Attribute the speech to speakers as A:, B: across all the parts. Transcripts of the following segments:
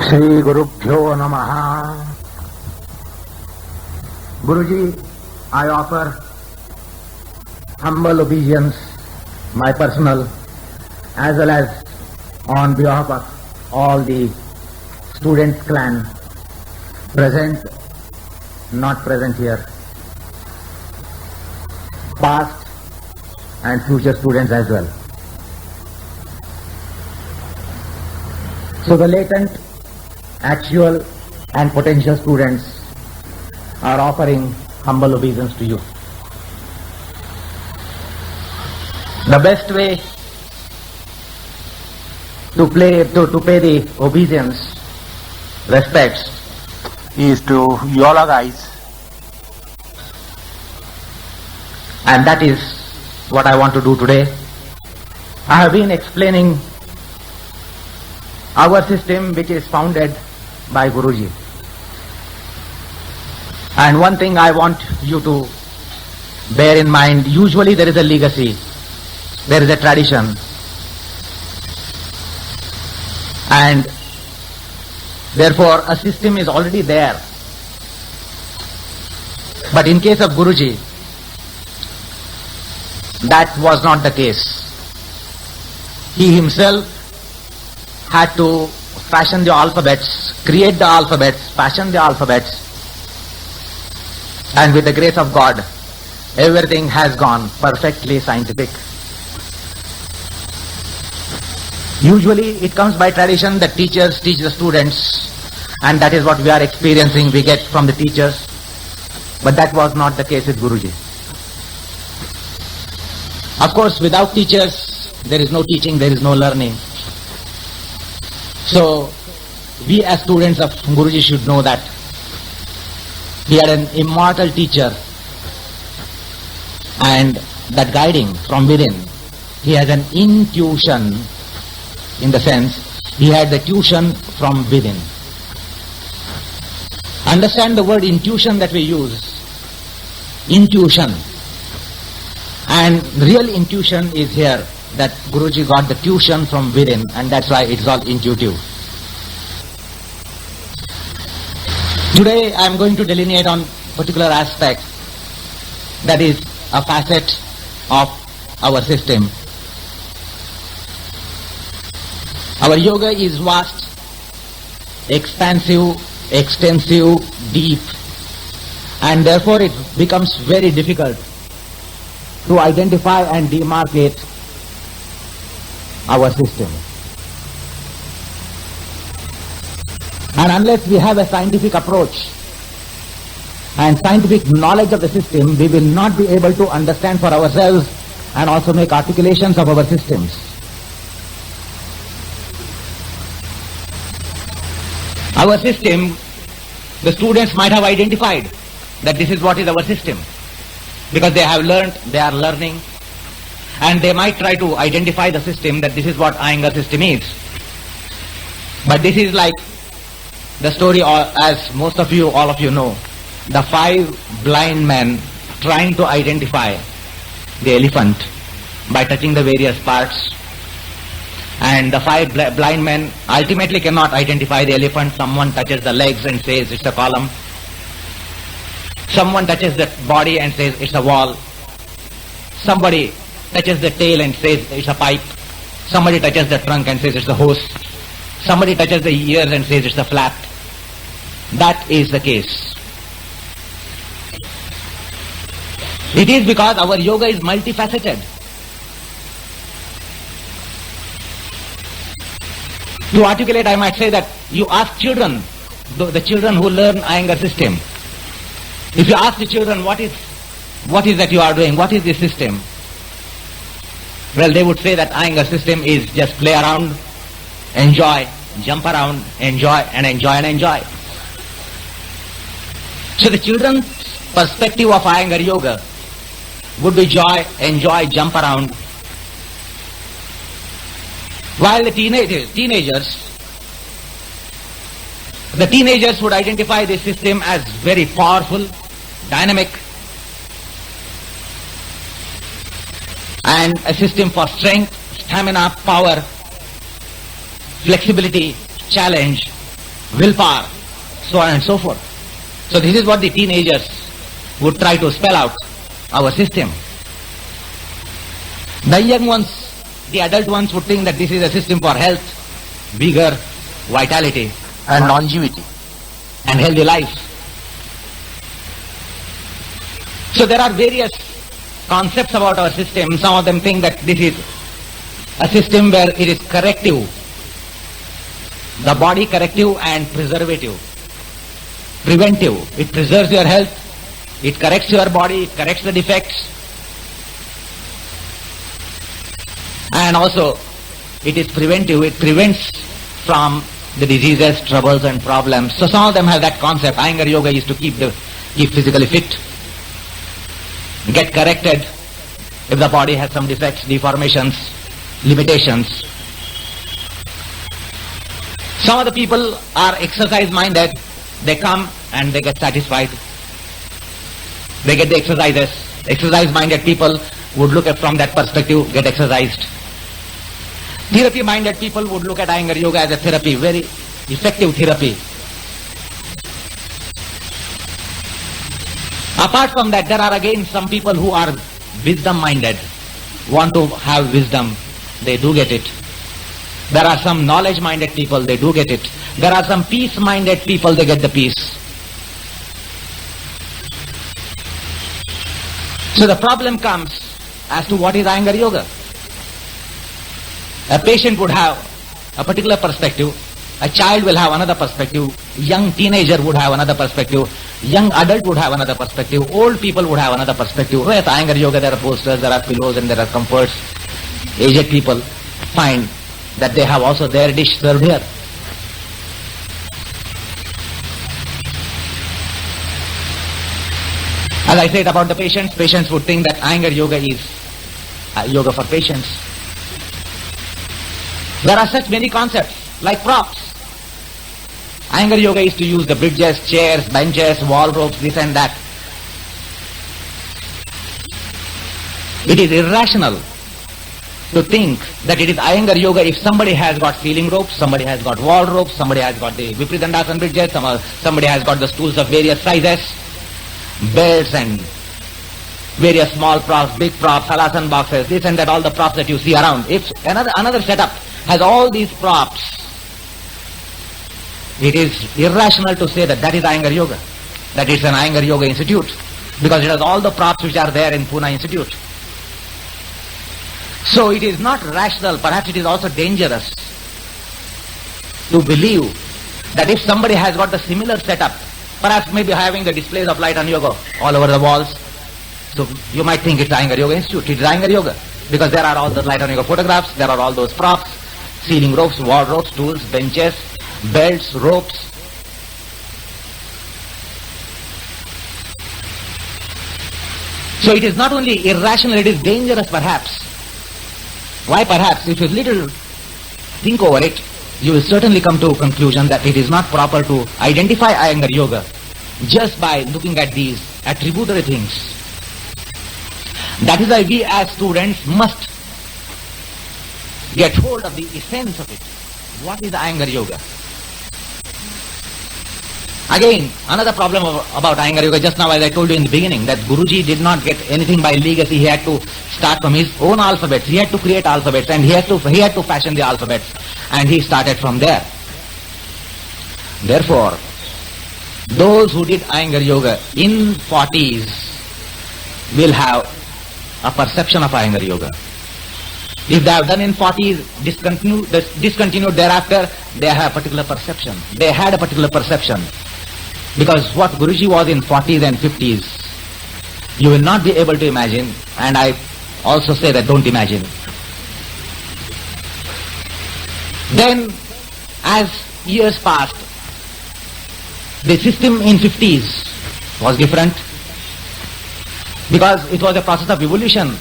A: Shri Gurubhyo Namaha. Guruji, I offer humble obeisance, my personal, as well as on behalf of all the students' clan, present, not present here, past and future students as well. So the latent, actual and potential students are offering humble obeisance to you. The best way to pay the obeisance, respects,
B: is to eulogize,
A: and that is what I want to do today. I have been explaining our system, which is founded by Guruji. And one thing I want you to bear in mind, usually there is a legacy, there is a tradition, and therefore a system is already there. But in case of Guruji, that was not the case. He himself had to fashion the alphabets, create the alphabets, fashion the alphabets, and with the grace of God, everything has gone perfectly scientific. Usually it comes by tradition that teachers teach the students, and that is what we are experiencing, we get from the teachers. But that was not the case with Guruji. Of course, without teachers, there is no teaching, there is no learning. So, we as students of Guruji should know that he had an immortal teacher, and that guiding from within. He has an intuition, in the sense, he had the tuition from within. Understand the word intuition that we use. Intuition. And real intuition is here, that Guruji got the tuition from within, and that's why it's all intuitive. Today I am going to delineate on particular aspect, that is a facet of our system. Our yoga is vast, expansive, extensive, deep, and therefore it becomes very difficult to identify and demarcate our system. And unless we have a scientific approach and scientific knowledge of the system, we will not be able to understand for ourselves and also make articulations of our systems. Our system, the students might have identified that this is what is our system, because they have learned, they are learning, and they might try to identify the system, that this is what Iyengar system is. But this is like the story, as most of you, all of you know, the 5 blind men trying to identify the elephant by touching the various parts. And the 5 blind men ultimately cannot identify the elephant. Someone touches the legs and says it's a column. Someone touches the body and says it's a wall. Somebody touches the tail and says it's a pipe. Somebody touches the trunk and says it's a hose. Somebody touches the ears and says it's a flap. That is the case. It is because our yoga is multifaceted. To articulate, I might say that you ask children, the children who learn Iyengar system, if you ask the children what is that you are doing, what is this system? Well, they would say that Iyengar system is just play around, enjoy, jump around, enjoy and enjoy and enjoy. So the children's perspective of Iyengar yoga would be joy, enjoy, jump around. While the teenagers would identify this system as very powerful, dynamic, and a system for strength, stamina, power, flexibility, challenge, willpower, so on and so forth. So this is what the teenagers would try to spell out our system. The young ones, the adult ones would think that this is a system for health, vigor, vitality,
B: and longevity.
A: and healthy life. So there are various concepts about our system. Some of them think that this is a system where it is corrective, the body corrective and preservative, preventive. It preserves your health, it corrects your body, it corrects the defects, and also it is preventive, it prevents from the diseases, troubles and problems. So some of them have that concept. Iyengar yoga is to keep physically fit, get corrected if the body has some defects, deformations, limitations. Some of the people are exercise minded. They come and they get satisfied. They get the exercises. Exercise minded people would look at from that perspective, get exercised. Therapy minded people would look at Iyengar yoga as a therapy, very effective therapy. Apart from that, there are again some people who are wisdom minded, want to have wisdom, they do get it. There are some knowledge minded people, they do get it. There are some peace minded people, they get the peace. So the problem comes as to what is Iyengar yoga. A patient would have a particular perspective, a child will have another perspective, young teenager would have another perspective, young adult would have another perspective, old people would have another perspective. With Iyengar yoga there are posters, there are pillows and there are comforts. Aged people find that they have also their dish served here. As I said about the patients would think that Iyengar yoga is yoga for patients. There are such many concepts like props. Iyengar yoga is to use the bridges, chairs, benches, wall ropes, this and that. It is irrational to think that it is Iyengar yoga if somebody has got ceiling ropes, somebody has got wall ropes, somebody has got the Vipridandasan bridges, somebody has got the stools of various sizes, belts and various small props, big props, halasan boxes, this and that, all the props that you see around. If another setup has all these props, it is irrational to say that that is Iyengar yoga, that it's an Iyengar yoga institute, because it has all the props which are there in Pune Institute. So it is not rational, perhaps it is also dangerous to believe that if somebody has got the similar setup, perhaps maybe having the displays of light and yoga all over the walls, so you might think it's Iyengar Yoga Institute. It's Iyengar Yoga because there are all the light and yoga photographs, there are all those props, ceiling ropes, wall ropes, tools, benches, belts, ropes. So it is not only irrational, it is dangerous perhaps. Why perhaps? If you little think over it, you will certainly come to a conclusion that it is not proper to identify Iyengar yoga just by looking at these attributary things. That is why we as students must get hold of the essence of it. What is Iyengar yoga? Again, another problem about Iyengar yoga, just now as I told you in the beginning, that Guruji did not get anything by legacy. He had to start from his own alphabets. He had to create alphabets and he had to fashion the alphabets, and he started from there. Therefore, those who did Iyengar yoga in 40s will have a perception of Iyengar yoga. If they have done in 40s, discontinued thereafter, they have a particular perception. They had a particular perception. Because what Guruji was in 40s and 50s, you will not be able to imagine, and I also say that don't imagine. Then, as years passed, the system in 50s was different because it was a process of evolution.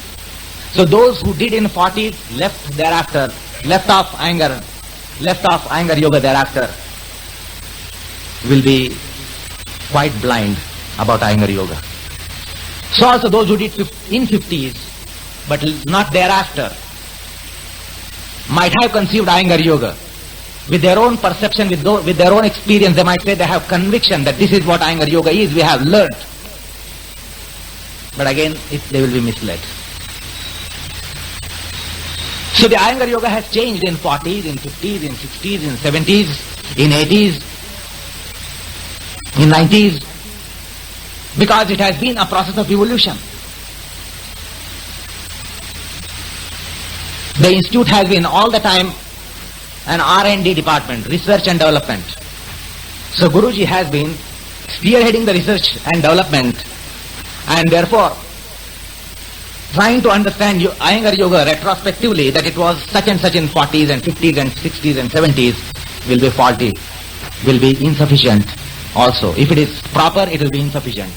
A: So those who did in 40s left off Iyengar yoga thereafter, will be quite blind about Iyengar yoga. So also those who did in 50s but not thereafter might have conceived Iyengar yoga, with their own perception, with their own experience, they might say they have conviction that this is what Iyengar Yoga is, we have learnt. But again, they will be misled. So the Iyengar Yoga has changed in 40s, in 50s, in 60s, in 70s, in 80s, in 90s, because it has been a process of evolution. The institute has been all the time an R&D department, research and development. So Guruji has been spearheading the research and development, and therefore trying to understand Iyengar Yoga retrospectively, that it was such and such in 40s and 50s and 60s and 70s will be faulty, will be insufficient also. If it is proper, it will be insufficient.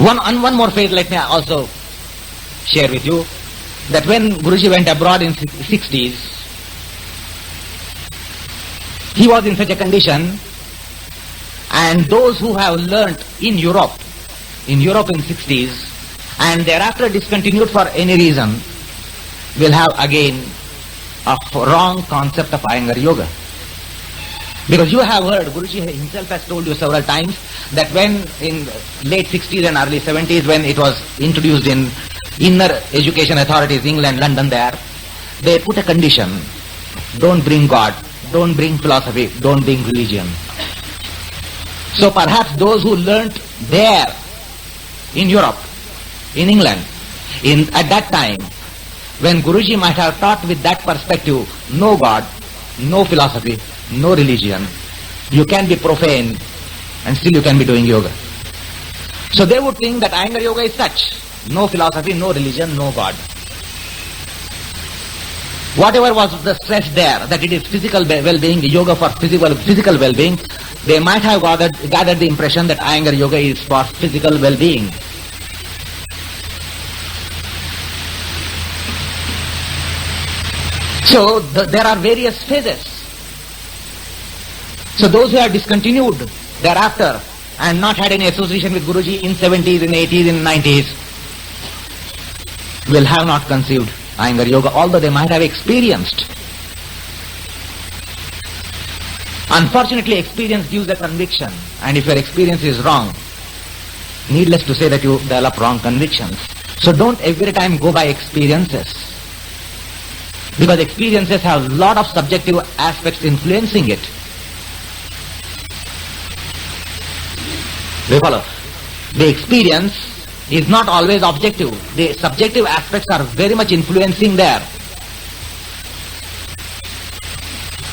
A: One more phase, let me also share with you, that when Guruji went abroad in 60s, he was in such a condition, and those who have learnt in Europe in 60s and thereafter discontinued for any reason will have again a wrong concept of Iyengar Yoga. Because you have heard, Guruji himself has told you several times, that when in late 60s and early 70s, when it was introduced in inner education authorities, England, London there, they put a condition: don't bring God, don't bring philosophy, don't bring religion. So perhaps those who learnt there in Europe, in England, at that time, when Guruji might have taught with that perspective, no God, no philosophy, no religion, you can be profane and still you can be doing yoga. So they would think that Iyengar Yoga is such: no philosophy, no religion, no God. Whatever was the stress there, that it is physical well-being, yoga for physical well-being, they might have gathered the impression that Iyengar Yoga is for physical well-being. So there are various phases. So those who have discontinued thereafter and not had any association with Guruji in 70s, in 80s, in 90s, will have not conceived Iyengar Yoga, although they might have experienced. Unfortunately, experience gives a conviction, and if your experience is wrong, needless to say that you develop wrong convictions. So don't every time go by experiences, because experiences have a lot of subjective aspects influencing it. We follow. The experience is not always objective. The subjective aspects are very much influencing there.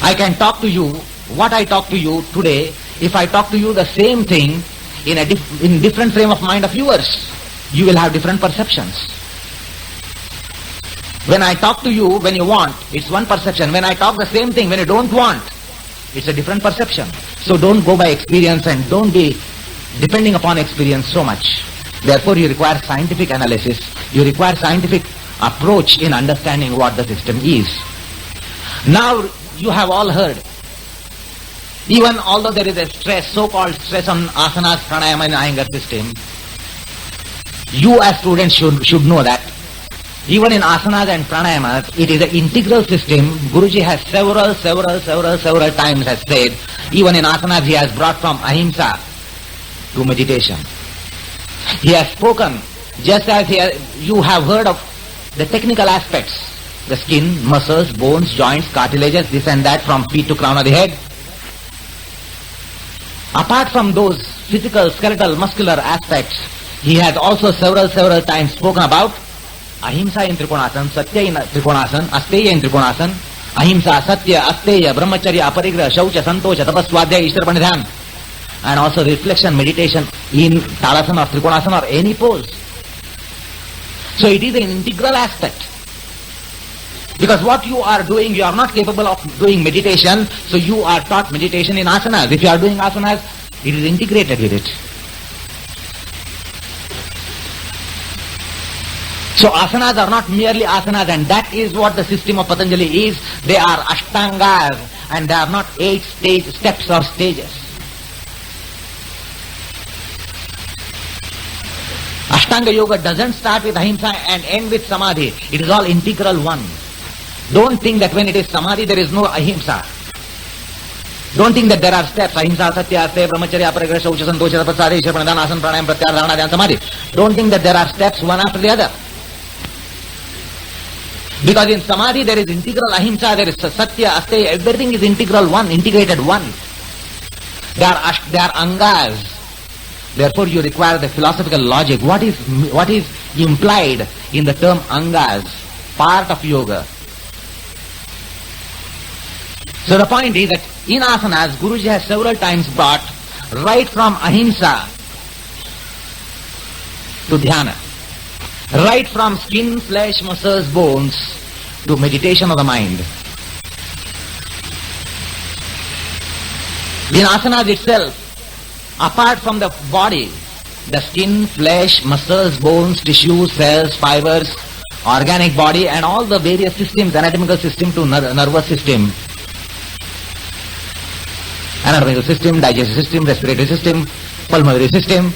A: I can talk to you, what I talk to you today, if I talk to you the same thing in different frame of mind of yours, you will have different perceptions. When I talk to you when you want, it's one perception. When I talk the same thing when you don't want, it's a different perception. So don't go by experience and don't be depending upon experience so much. Therefore, you require scientific analysis. You require scientific approach in understanding what the system is. Now, you have all heard, even although there is a stress, so-called stress on asanas, pranayama and Iyengar system, you as students should know that even in asanas and pranayamas, it is an integral system. Guruji has several times has said, even in asanas he has brought from ahimsa to meditation. He has spoken, just as you have heard of the technical aspects, the skin, muscles, bones, joints, cartilages, this and that, from feet to crown of the head. Apart from those physical, skeletal, muscular aspects, he has also several times spoken about ahimsa in Trikonasana, satya in Trikonasana, asteya in Trikonasana, ahimsa, satya, asteya, brahmacharya, aparigraha, shaucha, santosha, tapas, swadhyaya, ishvara pranidhan, and also reflection, meditation in Talasana or Trikonasana or any pose. So it is an integral aspect. Because what you are doing, you are not capable of doing meditation, so you are taught meditation in asanas. If you are doing asanas, it is integrated with it. So asanas are not merely asanas, and that is what the system of Patanjali is. They are ashtangas, and they are not 8 steps or stages. Ashtanga Yoga doesn't start with ahimsa and end with samadhi. It is all integral one. Don't think that when it is samadhi there is no ahimsa. Don't think that there are steps, ahimsa, satya, asteya, brahmacharya, aparigraha, shaucha, santosha, tapasya, ishvara, pranidhana, asana, pranayama, pratyahara, dharana, dhyana, samadhi. Don't think that there are steps one after the other. Because in samadhi there is integral ahimsa, there is satya, asteya, everything is integral one, integrated one. They are angas. Therefore you require the philosophical logic. What is implied in the term angas, part of yoga? So the point is that in asanas, Guruji has several times brought right from ahimsa to dhyana, right from skin, flesh, muscles, bones to meditation of the mind. In asanas itself, apart from the body, the skin, flesh, muscles, bones, tissues, cells, fibers, organic body and all the various systems, anatomical system to nervous system, anatomical system, digestive system, respiratory system, pulmonary system,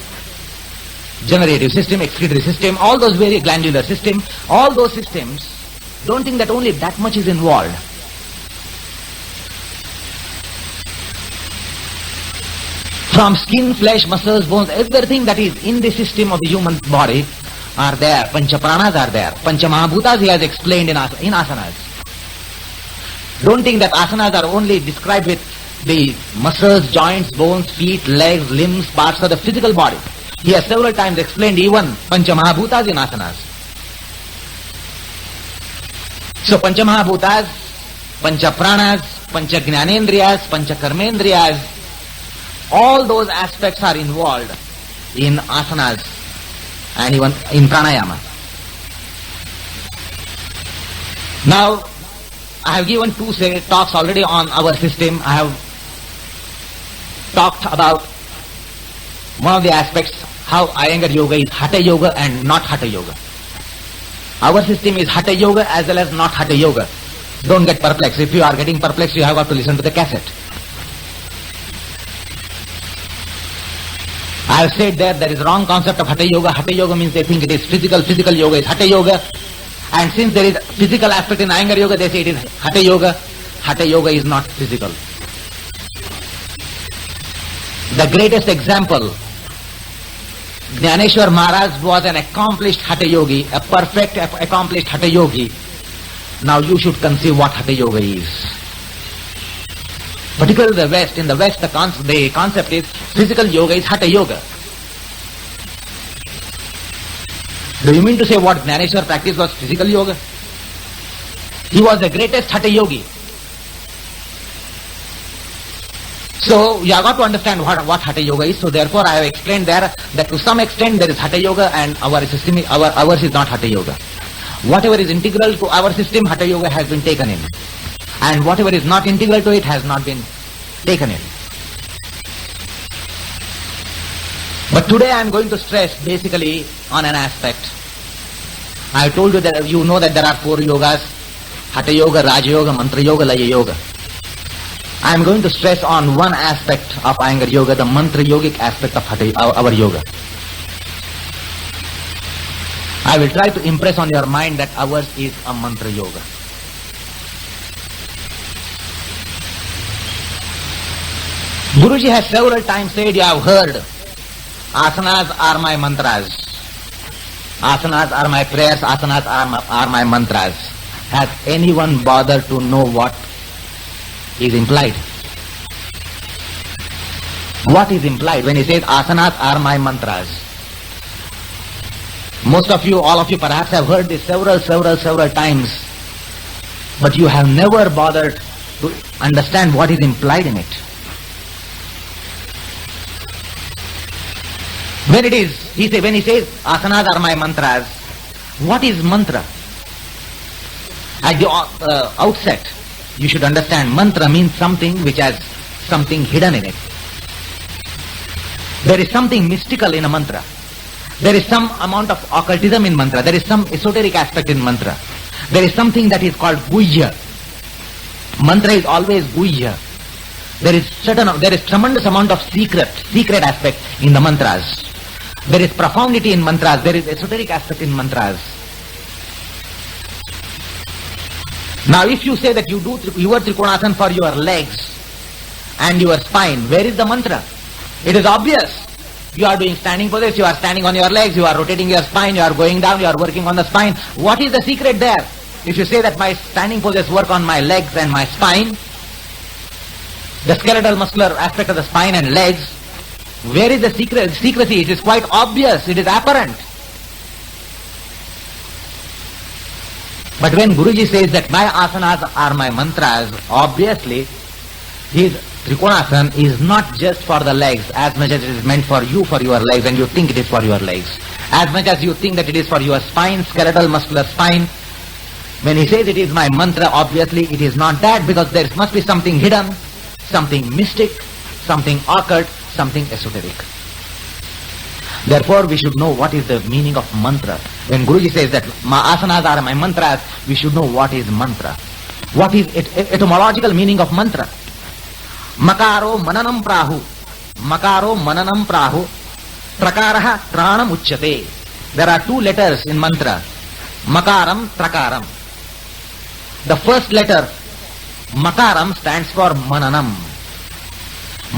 A: generative system, excretory system, all those various glandular system, all those systems, don't think that only that much is involved. From skin, flesh, muscles, bones, everything that is in the system of the human body are there. Pancha pranas are there. Pancha mahabhutas he has explained in asanas. Don't think that asanas are only described with the muscles, joints, bones, feet, legs, limbs, parts of the physical body. He has several times explained even Pancha Mahabhutas in asanas. So Pancha Mahabhutas, Pancha Pranas, Pancha Jnanendriyas, Pancha Karmendriyas, all those aspects are involved in asanas and even in pranayama. Now, I have given two talks already on our system. I have talked about one of the aspects, how Iyengar yoga is Hatha yoga and not Hatha yoga. Our system is Hatha yoga as well as not Hatha yoga. Don't get perplexed. If you are getting perplexed, you have got to listen to the cassette. I have said there is wrong concept of Hatha yoga. Hatha yoga means they think it is physical. Physical yoga is Hatha yoga. And since there is a physical aspect in Iyengar yoga, they say it is Hatha yoga. Hatha yoga is not physical. The greatest example, Jnaneshwar Maharaj was an accomplished Hatha yogi, a perfect accomplished Hatha yogi. Now you should conceive what Hatha yoga is. Particularly the West. In the West, the concept is physical yoga is Hatha yoga. Do you mean to say what Jnaneshwar practiced was physical yoga? He was the greatest Hatha yogi. So you have got to understand what Hatha yoga is. So therefore I have explained there that to some extent there is Hatha yoga and our system, ours is not Hatha yoga. Whatever is integral to our system, Hatha yoga has been taken in. And whatever is not integral to it has not been taken in. But today I am going to stress basically on an aspect. I have told you that you know that there are 4 yogas, Hatha yoga, Raja yoga, Mantra yoga, Laya yoga. I am going to stress on one aspect of Iyengar yoga, the Mantra yogic aspect of our yoga. I will try to impress on your mind that ours is a Mantra yoga. Guruji has several times said, you have heard, asanas are my mantras. Asanas are my prayers, asanas are my mantras. Has anyone bothered to know what is implied? What is implied when he says asanas are my mantras? Most of you, all of you perhaps have heard this several times, but you have never bothered to understand what is implied in it. When he says asanas are my mantras, what is mantra? At the outset, you should understand mantra means something which has something hidden in it. There is something mystical in a mantra. There is some amount of occultism in mantra. There is some esoteric aspect in mantra. There is something that is called guhya. Mantra is always guhya. There is tremendous amount of secret aspect in the mantras. There is profundity in mantras. There is esoteric aspect in mantras. Now if you say that you do your Trikonasana for your legs and your spine, where is the mantra? It is obvious. You are doing standing poses, you are standing on your legs, you are rotating your spine, you are going down, you are working on the spine. What is the secret there? If you say that my standing poses work on my legs and my spine, the skeletal muscular aspect of the spine and legs, where is the secrecy? It is quite obvious, it is apparent. But when Guruji says that my asanas are my mantras, obviously his Trikonasana is not just for the legs as much as it is meant for you for your legs and you think it is for your legs. As much as you think that it is for your spine, skeletal muscular spine, when he says it is my mantra, obviously it is not that, because there must be something hidden, something mystic, something occult, something esoteric. Therefore we should know what is the meaning of mantra. When Guruji says that my asanas are my mantras, we should know what is mantra. What is etymological meaning of mantra? Makaro mananam prahu. Makaro mananam prahu. Prakaraha tranam uchyate. There are two letters in mantra. Makaram, trakaram. The first letter, makaram, stands for mananam.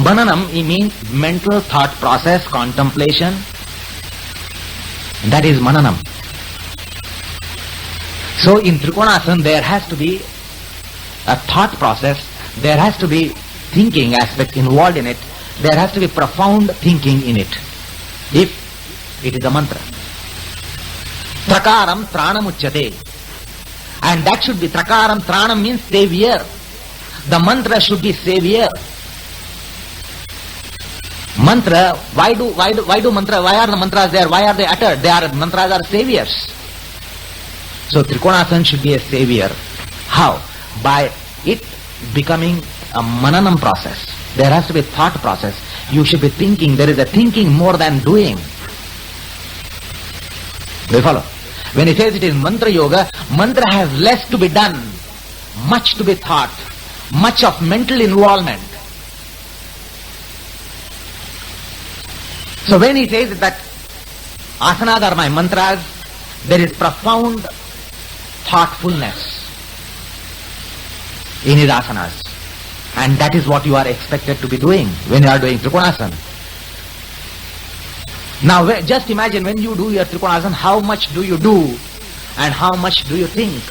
A: Mananam, it means mental thought process, contemplation. That is mananam. So in Trikonasana there has to be a thought process, there has to be thinking aspect involved in it, there has to be profound thinking in it, if it is a mantra. Trakaram tranam uchyate. And that should be, trakaram tranam means savior. The mantra should be savior. Mantra, why do mantra, why are the mantras there? Why are they uttered? Mantras are saviors. So Trikonasana should be a savior. How? By it becoming a mananam process. There has to be a thought process. You should be thinking. There is a thinking more than doing. Do you follow? When he says it is mantra yoga, mantra has less to be done, much to be thought, much of mental involvement. So when he says that asanas are my mantras, there is profound thoughtfulness in his asanas. And that is what you are expected to be doing when you are doing Trikonasana. Now just imagine when you do your Trikonasana, how much do you do and how much do you think?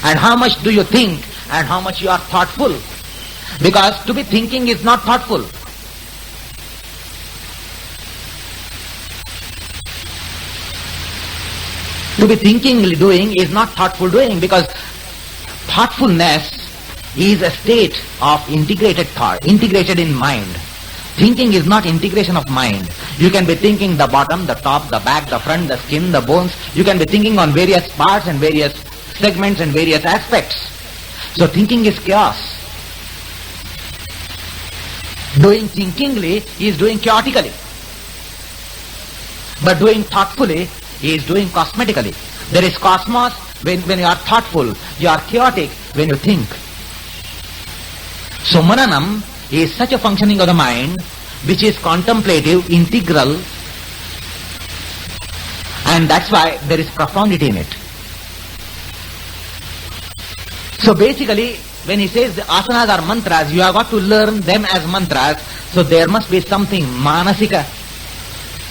A: And how much do you think and how much you are thoughtful? Because to be thinking is not thoughtful. To be thinkingly doing is not thoughtful doing, because thoughtfulness is a state of integrated thought, integrated in mind. Thinking is not integration of mind. You can be thinking the bottom, the top, the back, the front, the skin, the bones. You can be thinking on various parts and various segments and various aspects. So thinking is chaos. Doing thinkingly is doing chaotically. But doing thoughtfully is doing cosmetically. There is cosmos when you are thoughtful. You are chaotic when you think. So mananam is such a functioning of the mind which is contemplative, integral, and that's why there is profundity in it. So basically, when he says the asanas are mantras, you have got to learn them as mantras. So there must be something manasika,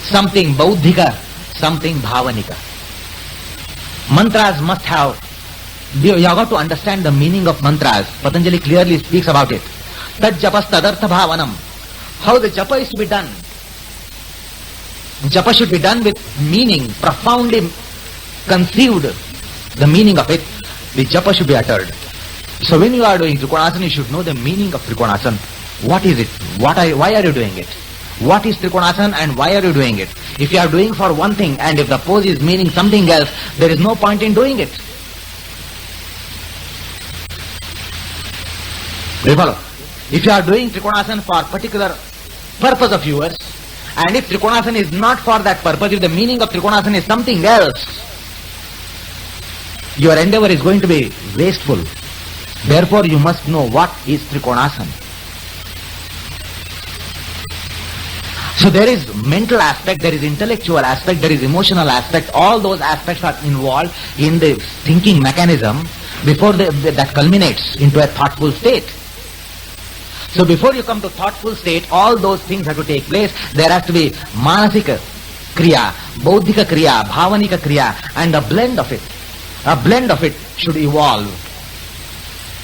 A: something bauddhika, something bhavanika. Mantras must have, you have got to understand the meaning of mantras. Patanjali clearly speaks about it. Tad japas tadartha bhavanam. How the japa is to be done. Japa should be done with meaning, profoundly conceived the meaning of it. The japa should be uttered. So when you are doing Trikonasana, you should know the meaning of Trikonasana. What is it? Why are you doing it? What is Trikonasana and why are you doing it? If you are doing for one thing and if the pose is meaning something else, there is no point in doing it. Do you follow? If you are doing Trikonasana for a particular purpose of yours, and if Trikonasana is not for that purpose, if the meaning of Trikonasana is something else, your endeavor is going to be wasteful. Therefore, you must know what is Trikonasana. So there is mental aspect, there is intellectual aspect, there is emotional aspect. All those aspects are involved in the thinking mechanism. before that culminates into a thoughtful state. So before you come to thoughtful state, all those things have to take place. There has to be manasika kriya, bodhika kriya, bhavanika kriya, and a blend of it. A blend of it should evolve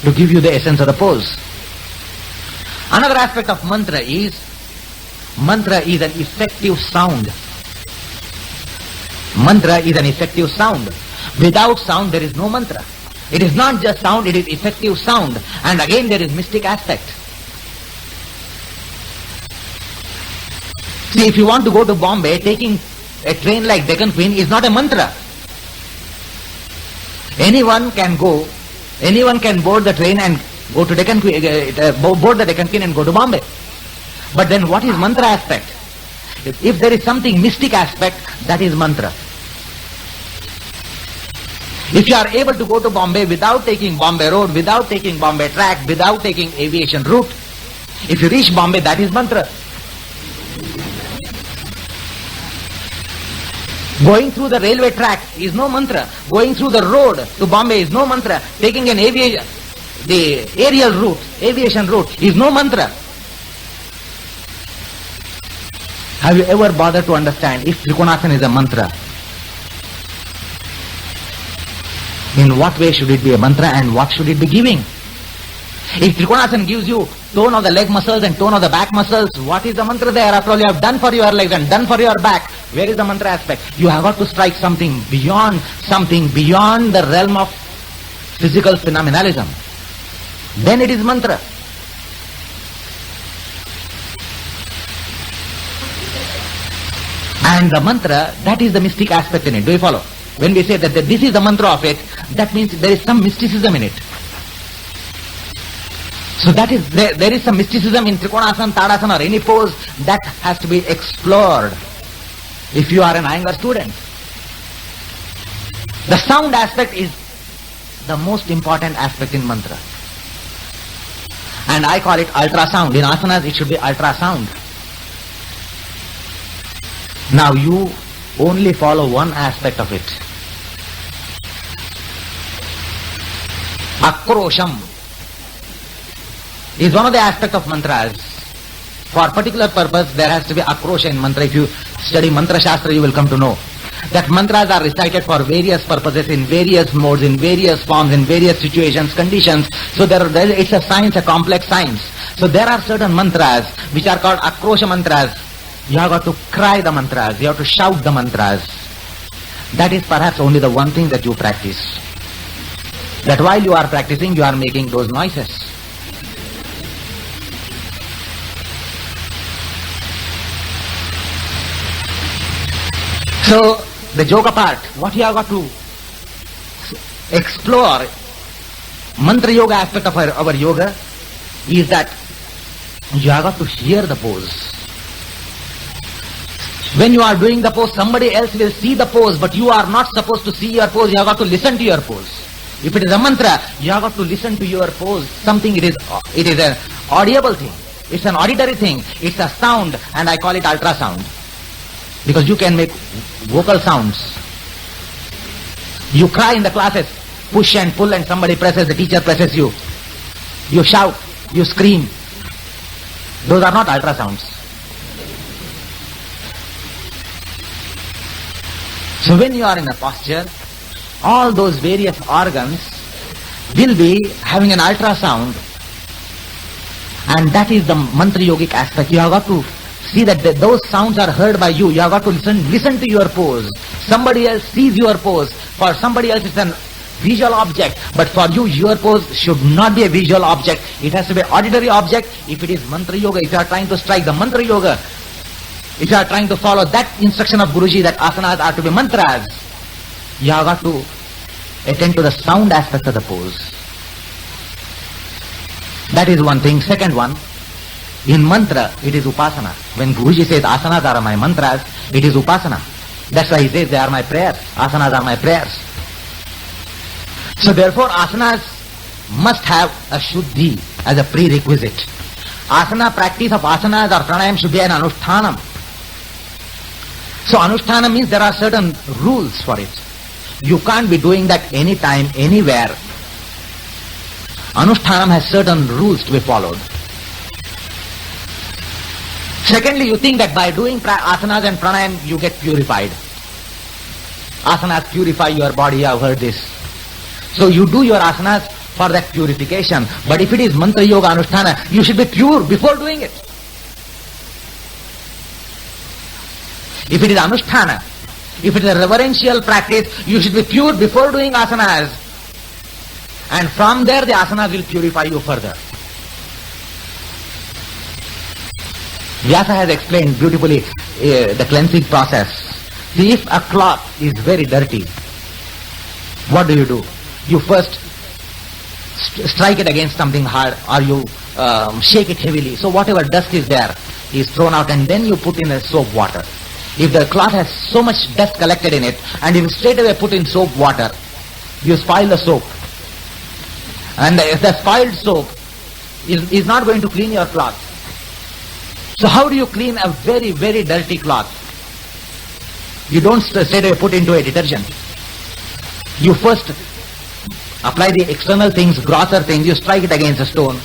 A: to give you the essence of the pose. Another aspect of mantra is an effective sound. Mantra is an effective sound. Without sound there is no mantra. It is not just sound, it is effective sound. And again there is mystic aspect. See, if you want to go to Bombay, taking a train like Deccan Queen is not a mantra. Anyone can board the train and go to board the Deccan Queen and go to Bombay. But then what is mantra aspect? If there is something mystic aspect, that is mantra. If you are able to go to Bombay without taking Bombay Road, without taking Bombay track, without taking aviation route, if you reach Bombay, that is mantra. Going through the railway track is no mantra. Going through the road to Bombay is no mantra. Taking the aerial route, aviation route is no mantra. Have you ever bothered to understand if Trikonasana is a mantra? In what way should it be a mantra and what should it be giving? If Trikonasana gives you tone of the leg muscles and tone of the back muscles, what is the mantra there? After all, you have done for your legs and done for your back. Where is the mantra aspect? You have got to strike something beyond the realm of physical phenomenalism. Then it is mantra. And the mantra, that is the mystic aspect in it. Do you follow? When we say that this is the mantra of it, that means there is some mysticism in it. So that is, there is some mysticism in Trikonasana, Tadasana or any pose that has to be explored if you are an Iyengar student. The sound aspect is the most important aspect in mantra. And I call it ultrasound. In asanas it should be ultrasound. Now you only follow one aspect of it. Akrosham is one of the aspects of mantras. For a particular purpose there has to be akrosha in mantra. If you study mantra shastra you will come to know that mantras are recited for various purposes, in various modes, in various forms, in various situations, conditions. So it's a science, a complex science. So there are certain mantras which are called akrosha mantras. You have got to cry the mantras, you have to shout the mantras. That is perhaps only the one thing that you practice. That while you are practicing, you are making those noises. So, the joke apart, what you have got to explore, mantra yoga aspect of our yoga, is that you have got to hear the pose. When you are doing the pose, somebody else will see the pose, but you are not supposed to see your pose, you have got to listen to your pose. If it is a mantra, you have got to listen to your pose. Something it is an audible thing. It's an auditory thing. It's a sound, and I call it ultrasound. Because you can make vocal sounds. You cry in the classes, push and pull, and somebody presses, the teacher presses you. You shout, you scream. Those are not ultrasounds. So when you are in a posture, all those various organs will be having an ultrasound, and that is the mantra yogic aspect. You have got to see that those sounds are heard by you. You have got to listen to your pose. Somebody else sees your pose. For somebody else it's an visual object, but for you your pose should not be a visual object. It has to be an auditory object. If it is mantra yoga, if you are trying to strike the mantra yoga, if you are trying to follow that instruction of Guruji that asanas are to be mantras, you have got to attend to the sound aspect of the pose. That is one thing. Second one, in mantra, it is upasana. When Guruji says asanas are my mantras, it is upasana. That's why he says they are my prayers. Asanas are my prayers. So therefore asanas must have a shuddhi as a prerequisite. Asana, practice of asanas or pranayam should be an anushtanam. So anushthana means there are certain rules for it. You can't be doing that anytime, anywhere, Anushtanam has certain rules to be followed. Secondly, you think that by doing asanas and pranayam, you get purified. Asanas purify your body, I have heard this. So you do your asanas for that purification. But if it is mantra yoga anusthana, you should be pure before doing it. If it is anusthana, if it is a reverential practice, you should be pure before doing asanas. And from there the asanas will purify you further. Vyasa has explained beautifully the cleansing process. See, if a cloth is very dirty, what do? You first strike it against something hard, or you shake it heavily. So whatever dust is there is thrown out, and then you put in a soap water. If the cloth has so much dust collected in it, and if you straight away put in soap water, you spoil the soap. And if the spoiled soap is not going to clean your cloth. So how do you clean a very, very dirty cloth? You don't straight away put into a detergent. You first apply the external things, grosser things, you strike it against a stone.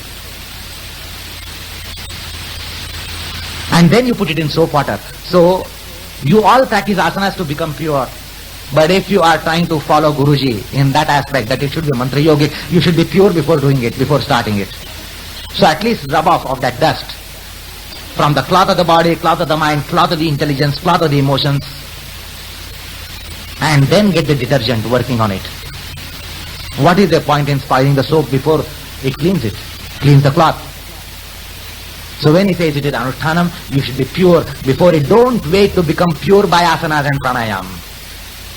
A: And then you put it in soap water. So you all practice asanas to become pure. But if you are trying to follow Guruji in that aspect, that it should be mantra yogic, you should be pure before doing it, before starting it. So at least rub off of that dust from the cloth of the body, cloth of the mind, cloth of the intelligence, cloth of the emotions, and then get the detergent working on it. What is the point in spoiling the soap before it cleans the cloth? So when he says it is anushtanam, you should be pure before it. Don't wait to become pure by asanas and pranayam.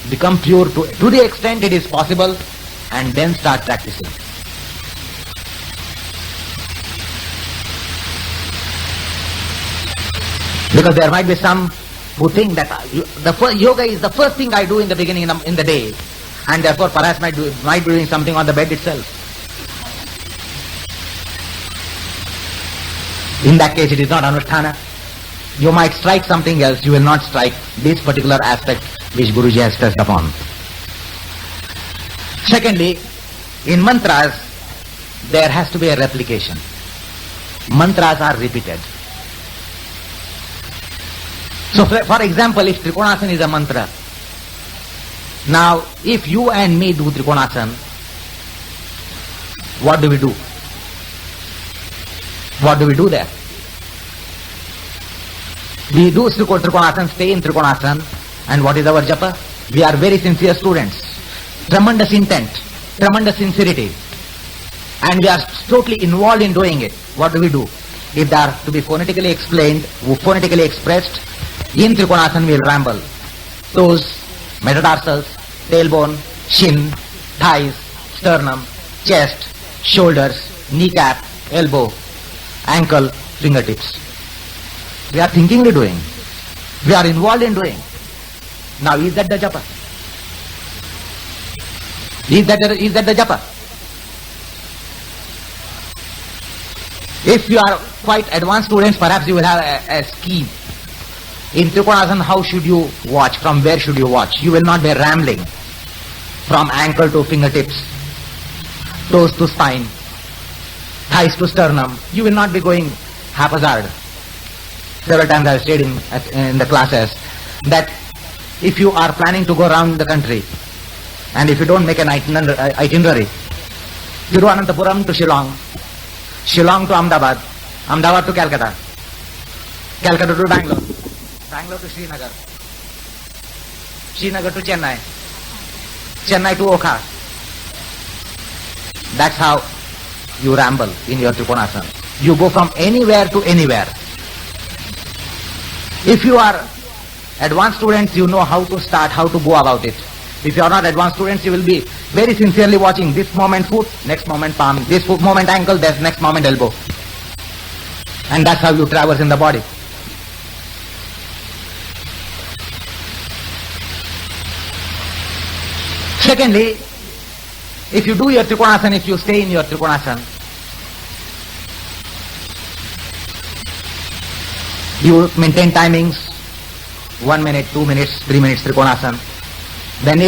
A: Become pure to the extent it is possible, and then start practicing. Because there might be some who think that yoga is the first thing I do in the beginning in the day, and therefore perhaps might be doing something on the bed itself. In that case, it is not anusthana. You might strike something else, you will not strike this particular aspect which Guruji has stressed upon. Secondly, in mantras, there has to be a replication. Mantras are repeated. So for example, if Trikonasana is a mantra, now if you and me do Trikonasana, what do we do? What do we do there? We do Trikonasana, stay in Trikonasana, and what is our japa? We are very sincere students, tremendous intent, tremendous sincerity, and we are totally involved in doing it. What do we do? If they are to be phonetically explained, phonetically expressed, in Trikonasana we will ramble. Toes, metatarsals, tailbone, shin, thighs, sternum, chest, shoulders, kneecap, elbow, ankle, fingertips. We are thinkingly doing. We are involved in doing. Now is that the japa? Is that the japa? If you are quite advanced students, perhaps you will have a scheme. In Trikonasana, how should you watch? From where should you watch? You will not be rambling from ankle to fingertips, toes to spine, thighs to sternum. You will not be going haphazard. Several times I have stayed in the classes that if you are planning to go around the country and if you don't make an itinerary, Thiruvananthapuram to Shillong, Shillong to Ahmedabad, Ahmedabad to Calcutta, Calcutta to Bangalore, Bangalore to Srinagar, Srinagar to Chennai, Chennai to Okha. That's how you ramble in your Trikonasana. You go from anywhere to anywhere. If you are advanced students, you know how to start, how to go about it. If you are not advanced students, you will be very sincerely watching this moment foot, next moment palm, this moment ankle, this next moment elbow. And that's how you traverse in the body. Secondly, if you do your Trikonasana, if you stay in your Trikonasana, you maintain timings, 1 minute, 2 minutes, 3 minutes Trikonasana. Then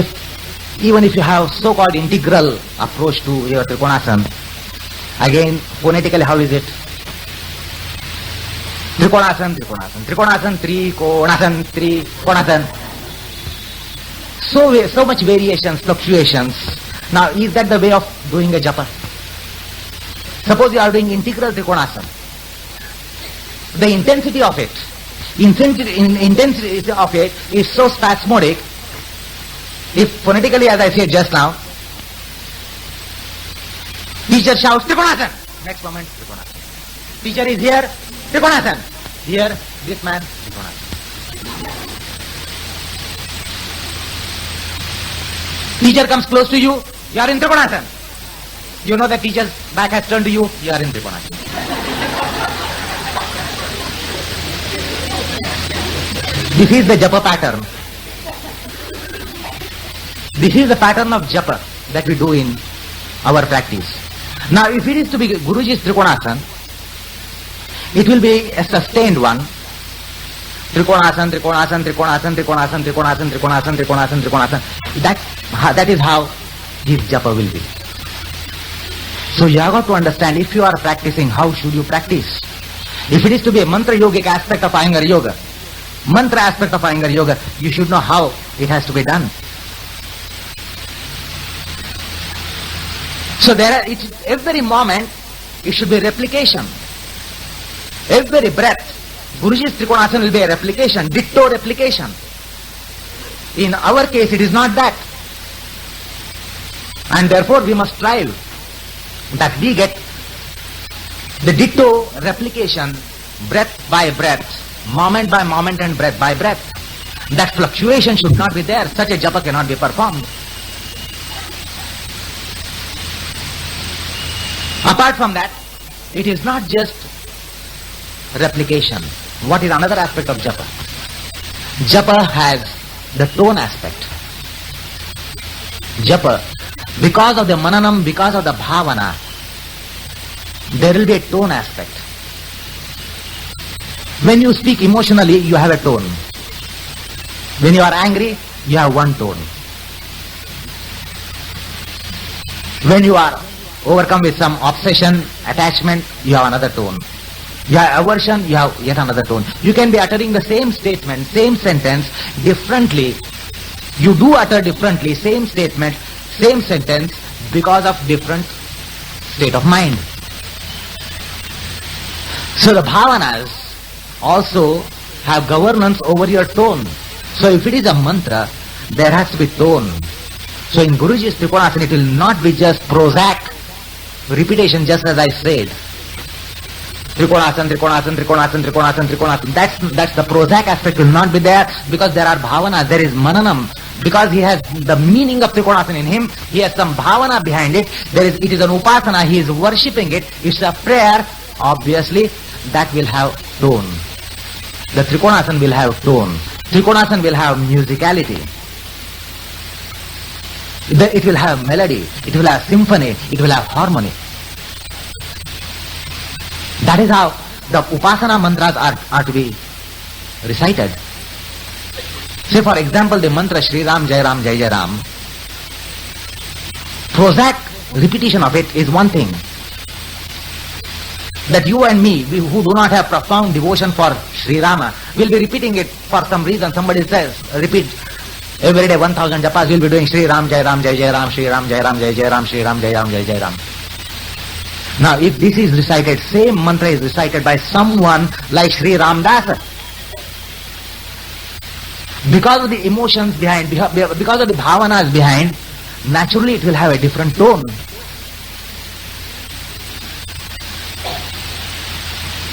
A: even if you have so-called integral approach to your Trikonasana, Again, phonetically, how is it? Trikonasana, Trikonasana, Trikonasana, Trikonasana, Trikonasana. So much variations, fluctuations. Now, is that the way of doing a japa? Suppose you are doing integral Trikonasana. The intensity of it, intensity of it is so spasmodic. If phonetically, as I said just now, teacher shouts Trikonasana, next moment Trikonasana. Teacher is here, Trikonasana. Here, this man, Trikonasana. Teacher comes close to you, you are in Trikonasana. You know that teacher's back has turned to you, you are in Trikonasana. This is the japa pattern. This is the pattern of japa that we do in our practice. Now, if it is to be Guruji's Trikonasana, it will be a sustained one. Trikonasana, Trikonasana, Trikonasana, Trikonasana, Trikonasana, Trikonasana, Trikonasana, Trikonasana. That is how his japa will be. So you have got to understand, if you are practicing, how should you practice? If it is to be a mantra yogic aspect of Iyengar yoga, mantra aspect of Iyengar yoga, you should know how it has to be done. So every moment, it should be replication. Every breath, Guruji's Trikonasana will be a replication, ditto replication. In our case, it is not that. And therefore, we must strive that we get the ditto replication, breath by breath, moment by moment and breath by breath. That fluctuation should not be there. Such a japa cannot be performed. Apart from that, it is not just replication. What is another aspect of japa? Japa has the tone aspect. Japa, because of the mananam, because of the bhavana, there will be a tone aspect. When you speak emotionally, you have a tone. When you are angry, you have one tone. When you are overcome with some obsession, attachment, you have another tone. You have aversion, you have yet another tone. You can be uttering the same statement, same sentence differently. You do utter differently, same statement, same sentence, because of different state of mind. So the bhavanas also have governance over your tone. So if it is a mantra, there has to be tone. So in Guruji's Trikonasana, it will not be just prosaic repetition, just as I said. Trikonasana, Trikonasana, Trikonasana, Trikonasana, Trikonasana. That's the prosaic aspect will not be there, because there are bhavanas, there is mananam. Because he has the meaning of Trikonasana in him, he has some bhavana behind it. It is an upasana, he is worshipping it. It's a prayer, obviously, that will have tone. The Trikonasana will have tone. Trikonasana will have musicality. It will have melody, it will have symphony, it will have harmony. That is how the upasana mantras are to be recited. Say for example, the mantra Shri Ram, Jai Ram, Jai Jai Ram. Prosaic repetition of it is one thing. That you and me, who do not have profound devotion for Sri Rama, will be repeating it for some reason. Somebody says, repeat every day 1000 japas, we will be doing Shri Ram, Jai Ram, Jai Jai Ram, Shri Ram, Jai Ram, Jai Jai Ram, Shri Ram, Jai Ram, Jai Jai Ram. Now if this is recited, same mantra is recited by someone like Sri Ram Dasa, because of the emotions behind, because of the bhavanas behind, naturally it will have a different tone.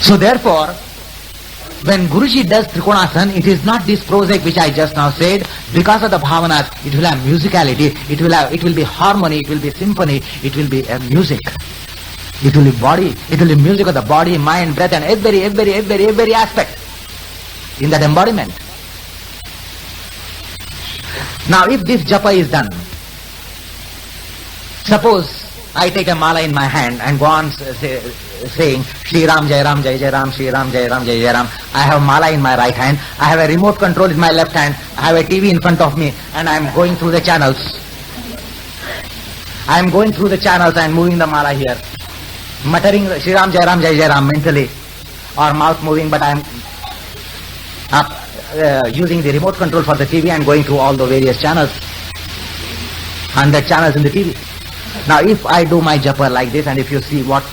A: So therefore, when Guruji does Trikonasana, it is not this prosaic which I just now said. Because of the bhavanas, it will have musicality, it will be harmony, it will be symphony, it will be music. It will be body, it will be music of the body, mind, breath, and every aspect in that embodiment. Now if this japa is done, suppose I take a mala in my hand and go on saying Shri Ram, Jai Ram, Jai Jai Ram, Shri Ram, Jai Ram, Jai Jai Ram. I have mala in my right hand, I have a remote control in my left hand, I have a TV in front of me, and I am going through the channels. I am going through the channels and moving the mala here. muttering Shri Ram, Jai Ram mentally, or mouth moving, but I am using the remote control for the TV and going through all the various channels, 100 channels in the TV. Now if I do my japa like this, and if you see, what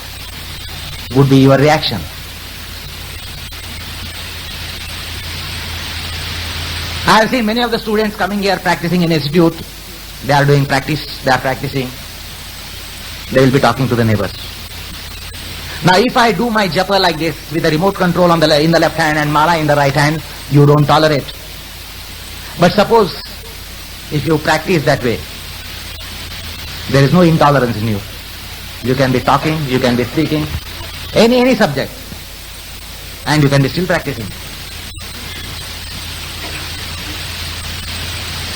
A: would be your reaction? I have seen many of the students coming here practicing in institute. They are doing practice, they are practicing. They will be talking to the neighbors. Now if I do my japa like this with the remote control in the left hand and mala in the right hand, you don't tolerate. But suppose if you practice that way, there is no intolerance in you. You can be talking, you can be speaking, any subject, and you can be still practicing.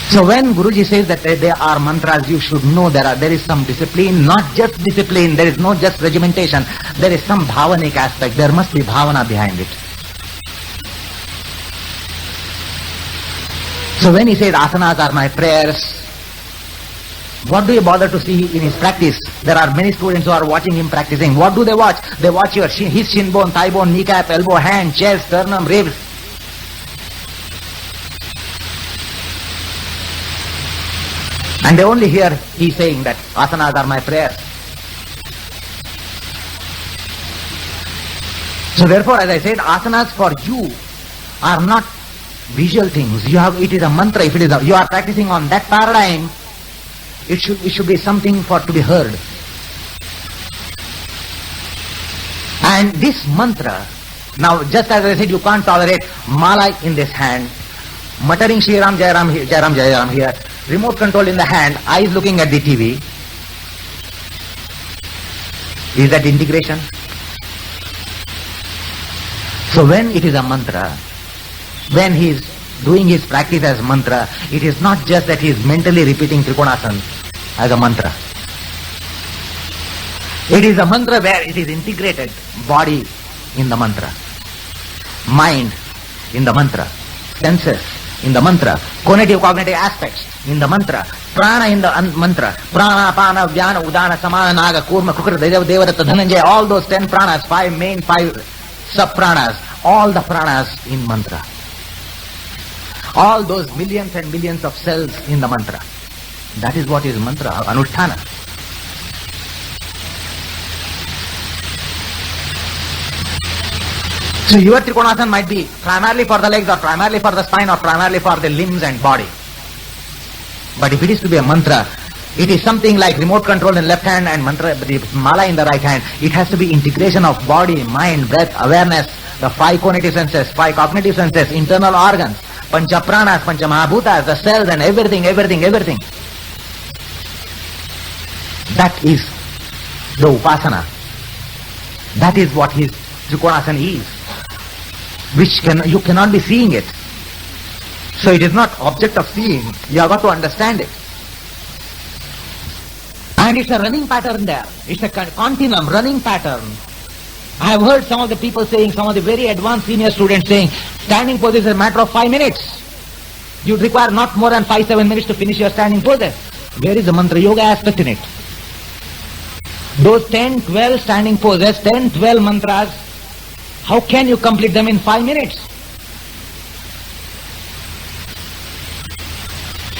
A: So when Guruji says that there are mantras, you should know there is some discipline, not just discipline, there is not just regimentation, there is some bhavanik aspect, there must be bhavana behind it. So when he says asanas are my prayers, what do you bother to see in his practice? There are many students who are watching him practicing. What do they watch? They watch his shin bone, thigh bone, kneecap, elbow, hand, chest, sternum, ribs. And they only hear he saying that asanas are my prayers. So therefore, as I said, asanas for you are not visual things. It is a mantra. If you are practicing on that paradigm, it should be something to be heard. And this mantra, now just as I said, you can't tolerate mala in this hand, muttering Shri Ram, Jai Ram, Jai Ram, Jai Ram here, remote control in the hand, eyes looking at the TV. Is that integration? So when it is a mantra, when he is doing his practice as mantra, it is not just that he is mentally repeating Trikonasana as a mantra. It is a mantra where it is integrated, body in the mantra, mind in the mantra, senses in the mantra, cognitive aspects in the mantra, prana in the mantra, prana, apana, vyana, udana, samana, naga, kurma, kukra, devadatta, dhananjaya, all those 10 pranas, 5 sub-pranas, all the pranas in mantra. All those millions and millions of cells in the mantra. That is what is mantra, anusthana. So your Trikonasana might be primarily for the legs, or primarily for the spine, or primarily for the limbs and body. But if it is to be a mantra, it is something like remote control in left hand and mantra, the mala in the right hand. It has to be integration of body, mind, breath, awareness, the 5 cognitive senses, 5 cognitive senses, internal organs, pancha pranas, pancha mahabhutas, the cells and everything. That is the upasana. That is what his Trikonasana is, which you cannot be seeing it. So it is not object of seeing. You have got to understand it. And it's a running pattern there. It's a continuum, running pattern. I have heard some of the people saying, some of the very advanced senior students saying, standing pose is a matter of 5 minutes. You require not more than 5-7 minutes to finish your standing poses. Where is the mantra yoga aspect in it? Those 10-12 standing poses, 10-12 mantras, how can you complete them in 5 minutes?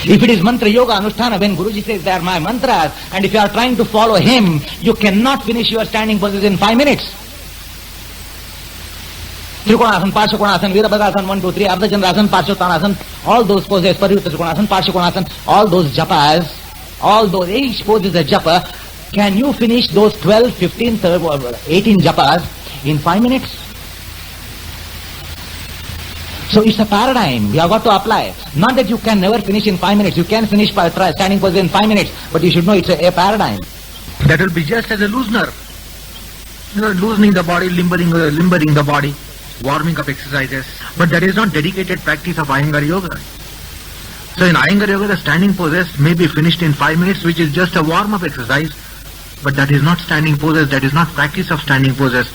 A: If it is mantra yoga, anusthana, when Guruji says they are my mantras, and if you are trying to follow him, you cannot finish your standing poses in 5 minutes. Trikonasana, Parshakonasana, Virabhadrasana, 1, 2, 3, Ardhachandrasana, Parshottanasana, all those poses, Parivritta Trikonasana, Parshakonasana, all those japas, each pose is a japa. Can you finish those 12, 15, 18 japas in 5 minutes? So it's a paradigm you have got to apply. Not that you can never finish in 5 minutes. You can finish standing pose in 5 minutes, but you should know it's a paradigm.
B: That will be just as a loosener. Loosening the body, limbering the body, warming up exercises. But that is not dedicated practice of Iyengar Yoga. So in Iyengar Yoga, the standing poses may be finished in 5 minutes, which is just a warm-up exercise. But that is not standing poses, that is not practice of standing poses.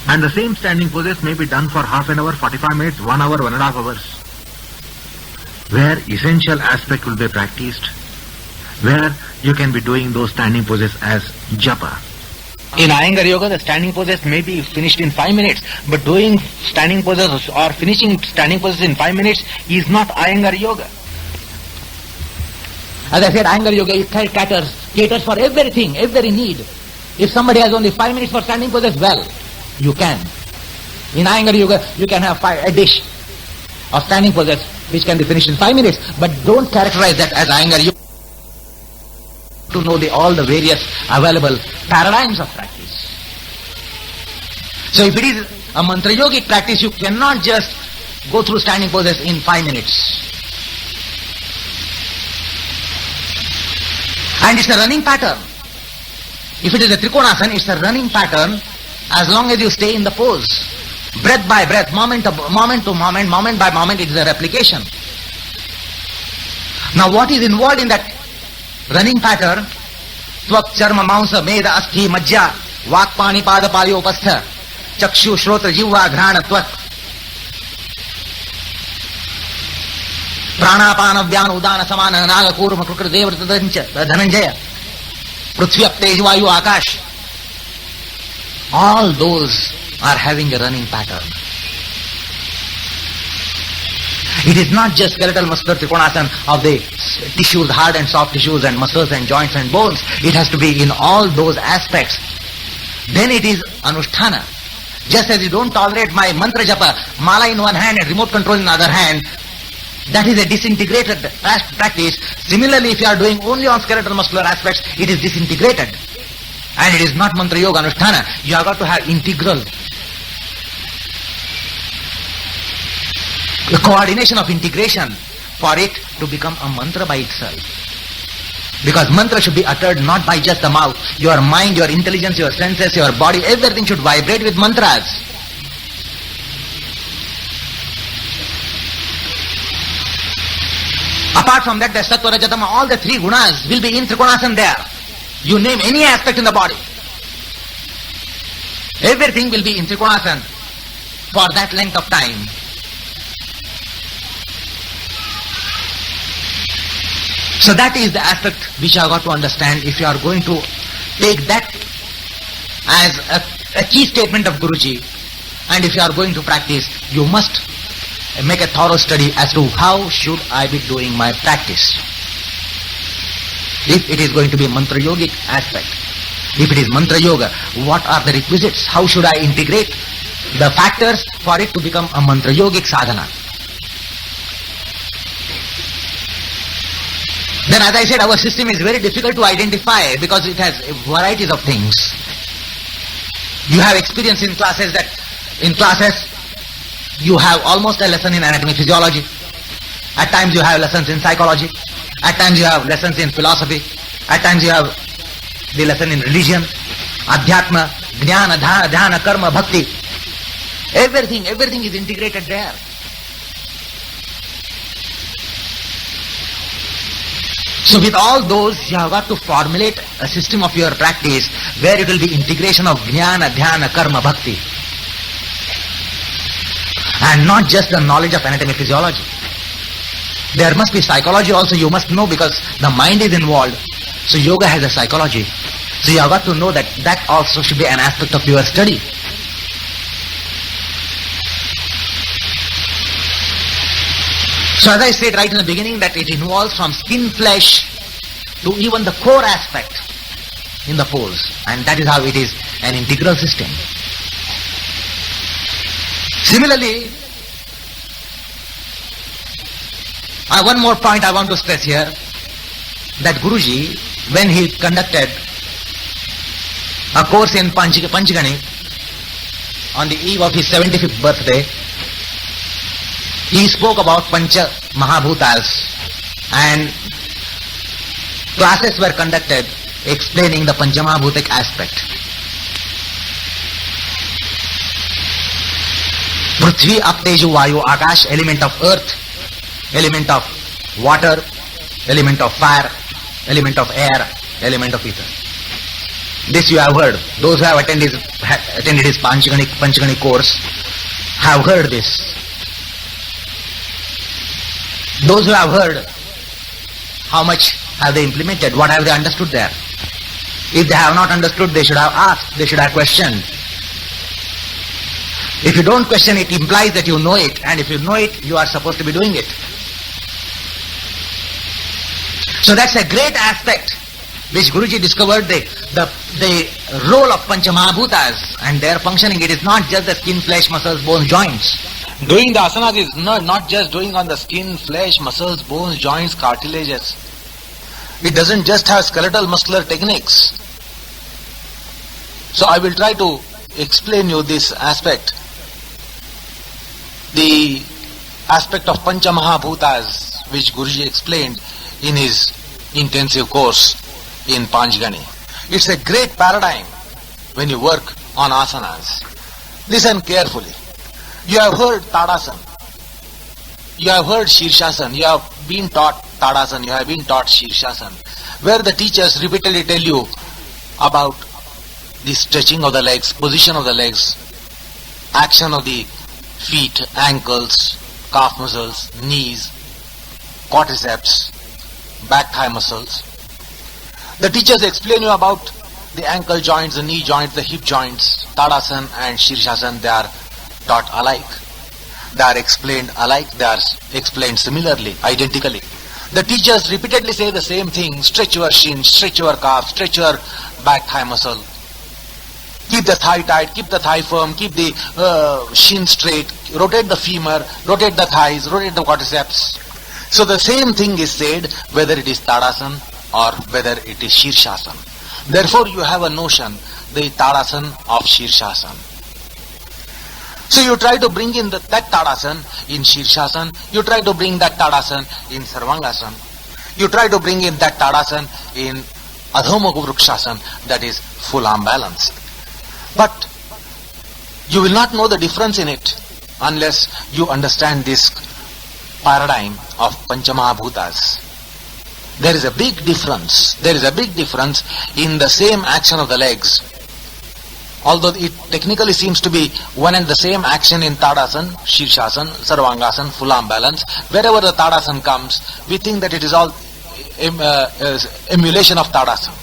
B: And the same standing poses may be done for half an hour, 45 minutes, 1 hour, 1.5 hours. Where essential aspect will be practiced, where you can be doing those standing poses as japa. In Iyengar Yoga, the standing poses may be finished in 5 minutes, but doing standing poses or finishing standing poses in 5 minutes is not Iyengar Yoga.
A: As I said, Iyengar Yoga it caters for everything, every need. If somebody has only 5 minutes for standing poses, well, you can. In Iyengar Yoga, you can have a dish of standing poses which can be finished in 5 minutes, but don't characterize that as Iyengar Yoga. To know all the various available paradigms of practice. So if it is a mantra yogic practice, you cannot just go through standing poses in 5 minutes. And it's a running pattern. If it is a Trikonasana, it's a running pattern as long as you stay in the pose. Breath by breath, moment to moment, moment by moment, it is a replication. Now what is involved in that running pattern? Tvak, charma, mansa, meda, asthi, majja, vak, pani, pada, payo, upastha, chakshu, shrotra, jivva, ghrana, tvak, prana, pana, vyana, udana, samana, naga, kurma, krukra, devrata, dhananjaya, prithvi, tej, vayu, akash. All those are having a running pattern. It is not just skeletal muscular Trikonasana of the tissues, hard and soft tissues and muscles and joints and bones. It has to be in all those aspects. Then it is Anusthana. Just as you don't tolerate my mantra japa, mala in one hand and remote control in the other hand, that is a disintegrated practice. Similarly, if you are doing only on skeletal muscular aspects, it is disintegrated. And it is not mantra yoga Anusthana. You have got to have integral. The coordination of integration for it to become a mantra by itself. Because mantra should be uttered not by just the mouth. Your mind, your intelligence, your senses, your body, everything should vibrate with mantras. Apart from that, the Sattva, Rajatama, all the 3 gunas will be in Trikonasana there. You name any aspect in the body. Everything will be in Trikonasana for that length of time. So that is the aspect which I have got to understand. If you are going to take that as a key statement of Guruji, and if you are going to practice, you must make a thorough study as to how should I be doing my practice. If it is going to be mantra yogic aspect, if it is mantra yoga, what are the requisites? How should I integrate the factors for it to become a mantra yogic sadhana? Then as I said, our system is very difficult to identify because it has varieties of things. You have experience in classes that, you have almost a lesson in anatomy, physiology. At times you have lessons in psychology. At times you have lessons in philosophy. At times you have the lesson in religion, adhyatma, jnana, dhyana, karma, bhakti. Everything is integrated there. So with all those, you have got to formulate a system of your practice where it will be integration of jnana, dhyana, karma, bhakti. And not just the knowledge of anatomy, physiology. There must be psychology also, you must know, because the mind is involved. So yoga has a psychology. So you have got to know that that also should be an aspect of your study. So as I said right in the beginning, that it involves from skin, flesh to even the core aspect in the pose. And that is how it is an integral system. Similarly, one more point I want to stress here, that Guruji, when he conducted a course in Panchgani on the eve of his 75th birthday, he spoke about Pancha Mahabhutas and classes were conducted explaining the Panchamahabhutic aspect. Prithvi, Apteju, Vayu, Akash, element of earth, element of water, element of fire, element of air, element of ether. This you have heard. Those who have attended his Panchgani course have heard this. Those who have heard, how much have they implemented? What have they understood there? If they have not understood, they should have asked, they should have questioned. If you don't question, it implies that you know it, and if you know it, you are supposed to be doing it. So that's a great aspect which Guruji discovered, the role of Panchamahabhutas and their functioning. It is not just the skin, flesh, muscles, bones, joints.
C: Doing the asanas is not just doing on the skin, flesh, muscles, bones, joints, cartilages. It doesn't just have skeletal muscular techniques. So I will try to explain you this aspect. The aspect of Panchamahabhutas which Guruji explained in his intensive course in Panchgani. It's a great paradigm when you work on asanas. Listen carefully. You have heard Tadasana. You have heard Shirshasana. You have been taught Tadasana. You have been taught Shirshasana, where the teachers repeatedly tell you about the stretching of the legs, position of the legs, action of the feet, ankles, calf muscles, knees, quadriceps, back thigh muscles. The teachers explain you about the ankle joints, the knee joints, the hip joints. Tadasana and Shirshasana, they are taught alike. They are explained alike. They are explained similarly, identically. The teachers repeatedly say the same thing. Stretch your shin, stretch your calf, stretch your back thigh muscle. Keep the thigh tight, keep the thigh firm, keep the shin straight, rotate the femur, rotate the thighs, rotate the quadriceps. So the same thing is said whether it is Tadasana or whether it is Shirshasana. Therefore you have a notion, the Tadasana of Shirshasana. So you try to bring in that Tadasana in Shirshasana, you try to bring that Tadasana in Sarvangasana, you try to bring in that Tadasana in Adho Mukha Vrukshasana, that is full arm balance. But you will not know the difference in it unless you understand this paradigm of Panchamahabhutas. There is a big difference. There is a big difference in the same action of the legs. Although it technically seems to be one and the same action in Tadasana, Shirshasana, Sarvangasana, full arm balance. Wherever the Tadasana comes, we think that it is all emulation of Tadasana.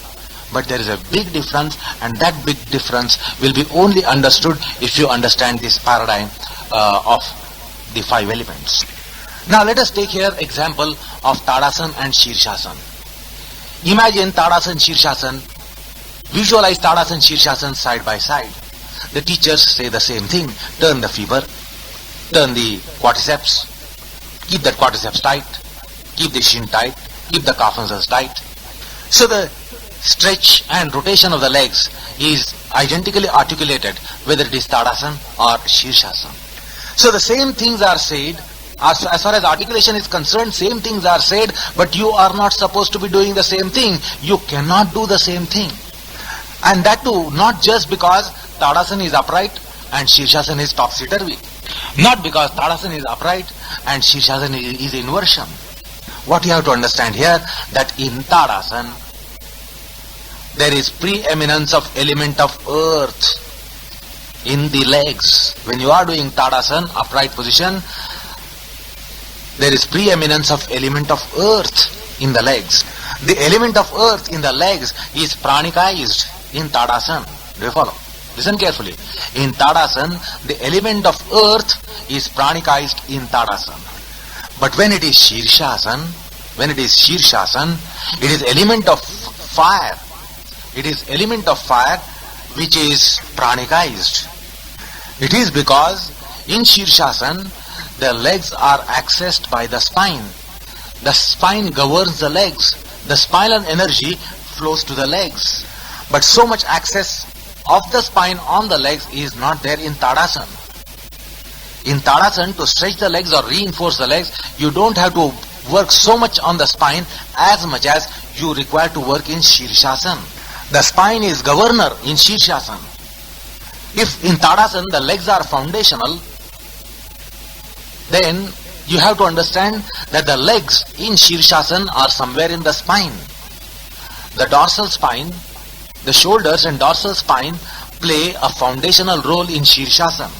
C: But there is a big difference, and that big difference will be only understood if you understand this paradigm of the five elements. Now let us take here example of Tadasana and Shirshasana. Imagine Tadasana, Shirshasana. Visualize Tadasana and Shirshasana side by side. The teachers say the same thing. Turn the femur, turn the quadriceps, keep that quadriceps tight, keep the shin tight, keep the calf muscles tight. So the stretch and rotation of the legs is identically articulated whether it is Tadasana or Shirshasana. So the same things are said. As far as articulation is concerned, same things are said, but you are not supposed to be doing the same thing. You cannot do the same thing. And that too, not just because Tadasana is upright and Shirshasana is topsy-turvy. Not because Tadasana is upright and Shirshasana is inversion. What you have to understand here, that in Tadasana, there is preeminence of element of earth in the legs. When you are doing Tadasana, upright position, there is preeminence of element of earth in the legs. The element of earth in the legs is pranikized in Tadasana. Do you follow? Listen carefully. In Tadasana, the element of earth is pranikized in Tadasana. But when it is Shirshasana, it is element of fire. It is element of fire which is pranikized. It is because in Shirshasana, the legs are accessed by the spine. The spine governs the legs. The spinal energy flows to the legs. But so much access of the spine on the legs is not there in Tadasana. In Tadasana, to stretch the legs or reinforce the legs, you don't have to work so much on the spine as much as you require to work in Shirshasana. The spine is governor in Shirshasana. If in Tadasana the legs are foundational, then you have to understand that the legs in Shirshasana are somewhere in the spine. The dorsal spine, the shoulders and dorsal spine play a foundational role in Shirshasana.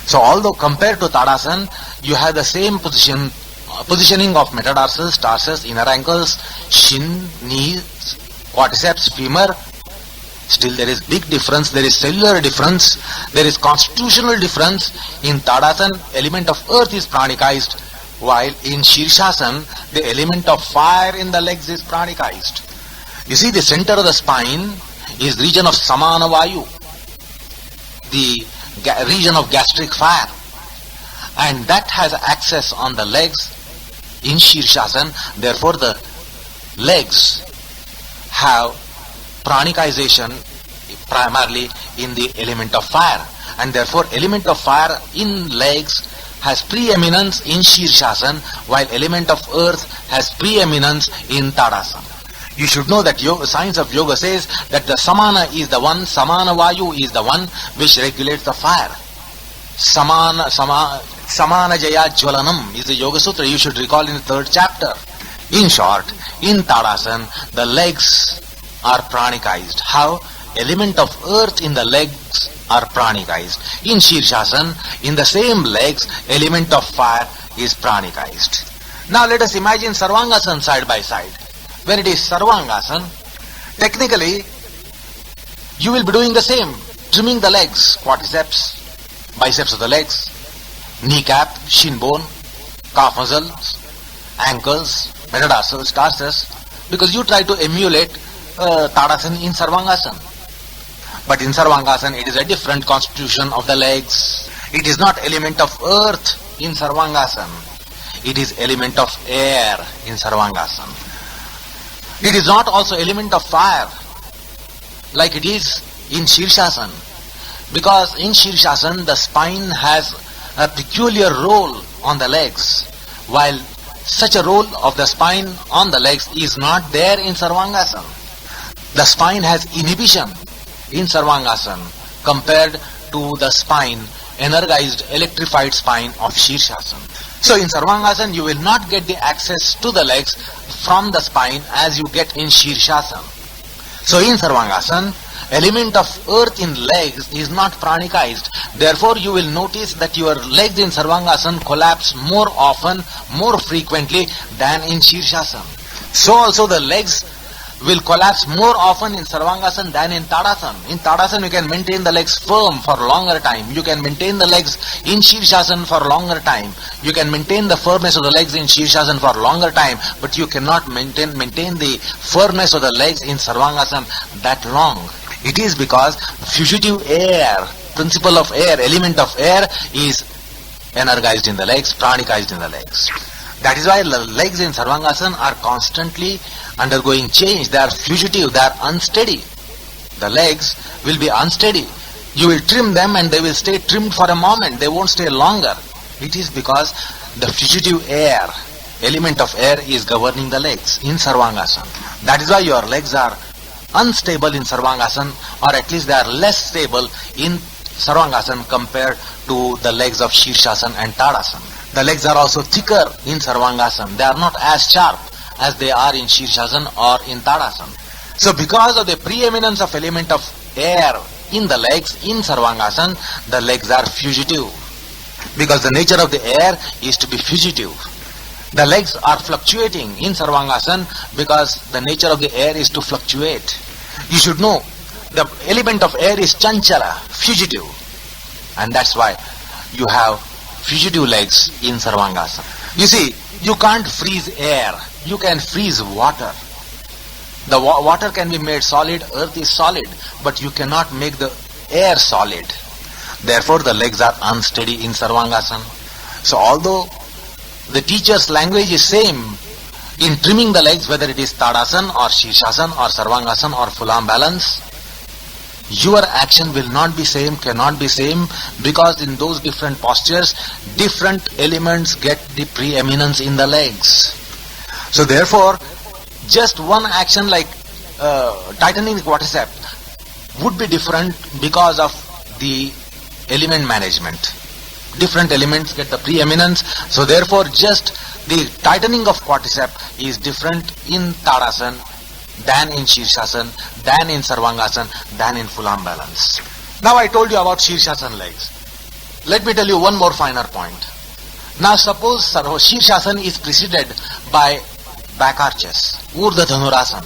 C: So although compared to Tadasana, you have the same positioning of metatarsals, tarsus, inner ankles, shin, knees, quadriceps, femur, Still there is big difference, there is cellular difference, there is constitutional difference. In Tadasana, element of earth is pranikized, while in Shirshasana, the element of fire in the legs is pranikized. You see, the center of the spine is region of Samana Vayu, the region of gastric fire, and that has access on the legs in Shirshasana. Therefore, the legs have pranikization primarily in the element of fire, and therefore element of fire in legs has preeminence in Shirshasana, while element of earth has preeminence in Tadasana. You should know that science of yoga says that the Samana is the one, Samana Vayu is the one which regulates the fire. Samana Jaya Jwalanam is the Yoga Sutra. You should recall in the 3rd chapter. In short, in Tadasana, the legs are pranikized. How? Element of earth in the legs are pranikized. In Shirshasana, in the same legs, element of fire is pranikized. Now let us imagine Sarvangasana side by side. When it is Sarvangasana, technically, you will be doing the same. Trimming the legs, quadriceps, biceps of the legs, kneecap, shin bone, calf muscles, ankles, metatarsals, tarsus, because you try to emulate Tadasana in Sarvangasana. But in Sarvangasana, it is a different constitution of the legs. It is not element of earth in Sarvangasana. It is element of air in Sarvangasana. It is not also element of fire like it is in Shirshasana. Because in Shirshasana, the spine has a peculiar role on the legs, while such a role of the spine on the legs is not there in Sarvangasana. The spine has inhibition in Sarvangasana compared to the spine, energized, electrified spine of Shirshasana. So in Sarvangasana, you will not get the access to the legs from the spine as you get in Shirshasana. So in Sarvangasana, element of earth in legs is not pranikized. Therefore, you will notice that your legs in Sarvangasana collapse more often, more frequently than in Shirshasana. So also the legs will collapse more often in Sarvangasana than in Tadasana. In Tadasana, you can maintain the legs firm for longer time. You can maintain the legs in Shirshasana for longer time. You can maintain the firmness of the legs in Shirshasana for longer time, but you cannot maintain the firmness of the legs in Sarvangasana that long. It is because fugitive air, principle of air, element of air is energized in the legs, pranikized in the legs. That is why the legs in Sarvangasana are constantly undergoing change. They are fugitive, they are unsteady. The legs will be unsteady. You will trim them and they will stay trimmed for a moment. They won't stay longer. It is because the fugitive air, element of air is governing the legs in Sarvangasana. That is why your legs are unstable in Sarvangasana, or at least they are less stable in Sarvangasana compared to the legs of Shirshasana and Tadasana. The legs are also thicker in Sarvangasana. They are not as sharp as they are in Shirshasana or in Tadasana. So because of the preeminence of element of air in the legs in Sarvangasana, the legs are fugitive. Because the nature of the air is to be fugitive. The legs are fluctuating in Sarvangasana because the nature of the air is to fluctuate. You should know the element of air is chanchala, fugitive. And that's why you have fugitive legs in Sarvangasana. You see, you can't freeze air. You can freeze water. The water can be made solid, earth is solid, but you cannot make the air solid. Therefore, the legs are unsteady in Sarvangasana. So although the teacher's language is same in trimming the legs, whether it is Tadasana or Shirshasana or Sarvangasana or full arm balance, your action will not be same, cannot be same, because in those different postures, different elements get the preeminence in the legs. So therefore, just one action like tightening the quadricep would be different because of the element management. Different elements get the preeminence, so therefore just the tightening of quadricep is different in Tadasana than in Shirshasana, than in Sarvangasana, than in full arm balance. Now I told you about Shirshasana legs. Let me tell you one more finer point. Now suppose Shirshasana is preceded by back arches, Urdhva Dhanurasana,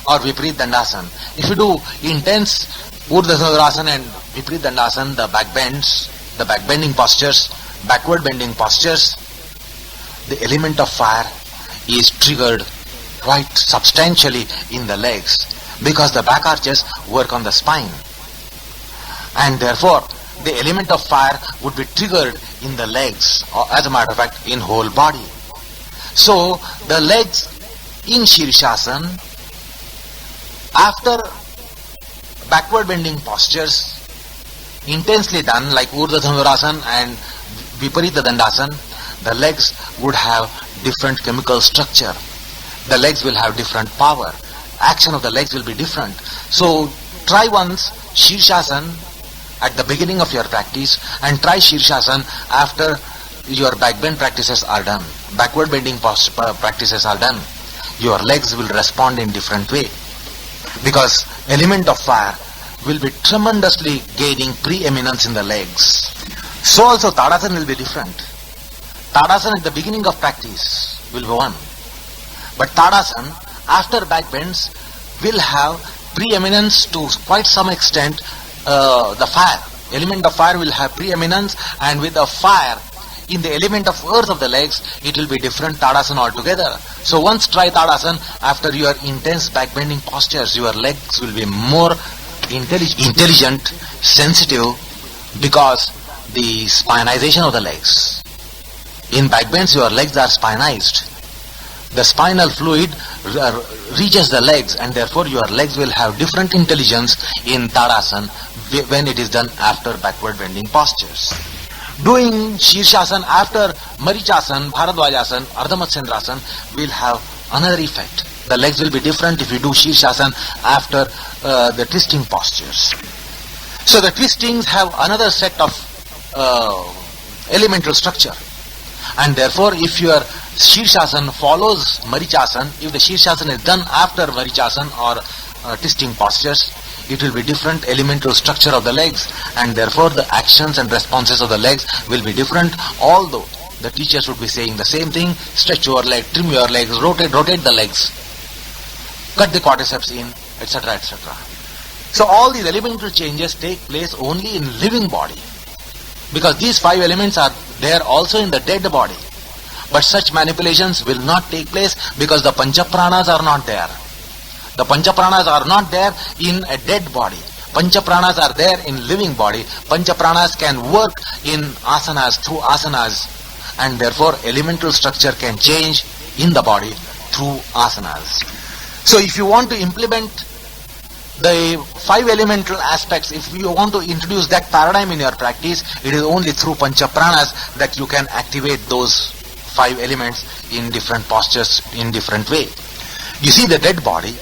C: or Viparit Dandasana. If you do intense Urdhva Dhanurasana and Viparit Dandasana, the back bends, the back bending postures, backward bending postures, the element of fire is triggered quite substantially in the legs because the back arches work on the spine. And therefore, the element of fire would be triggered in the legs, or as a matter of fact, in whole body. So, the legs in Shirshasana, after backward bending postures, intensely done like Urdhva Dhanurasana and Viparita Dandasana, the legs would have different chemical structure. The legs will have different power. Action of the legs will be different. So, try once Shirshasana at the beginning of your practice and try Shirshasana after your back bend practices are done. Backward bending practices are done. Your legs will respond in different way because element of fire will be tremendously gaining preeminence in the legs. So also Tadasana will be different. Tadasana at the beginning of practice will be one. But Tadasana after back bends will have preeminence to quite some extent. The fire, element of fire will have preeminence, and with the fire in the element of earth of the legs, it will be different Tadasana altogether. So once try Tadasana after your intense back bending postures, your legs will be more intelligent, sensitive, because the spinization of the legs. In back bends, your legs are spinized. The spinal fluid reaches the legs, and therefore your legs will have different intelligence in Tadasana when it is done after backward bending postures. Doing Shirshasana after Marichasana, Bharadwajasana, Ardha Matsyendrasana will have another effect. The legs will be different if you do Shirshasana after the twisting postures. So the twistings have another set of elemental structure, and therefore if your Shirshasana follows Marichasana, if the Shirshasana is done after Marichasana or twisting postures, it will be different elemental structure of the legs, and therefore the actions and responses of the legs will be different, although the teachers would be saying the same thing: stretch your leg, trim your legs, rotate the legs, cut the quadriceps in, etc., etc. So all these elemental changes take place only in living body, because these 5 elements are there also in the dead body. But such manipulations will not take place because the Panchapranas are not there. The Panchapranas are not there in a dead body. Panchapranas are there in living body. Panchapranas can work in asanas, through asanas, and therefore elemental structure can change in the body through asanas. So if you want to implement the 5 elemental aspects, if you want to introduce that paradigm in your practice, it is only through Panchapranas that you can activate those 5 elements in different postures, in different way. You see the dead body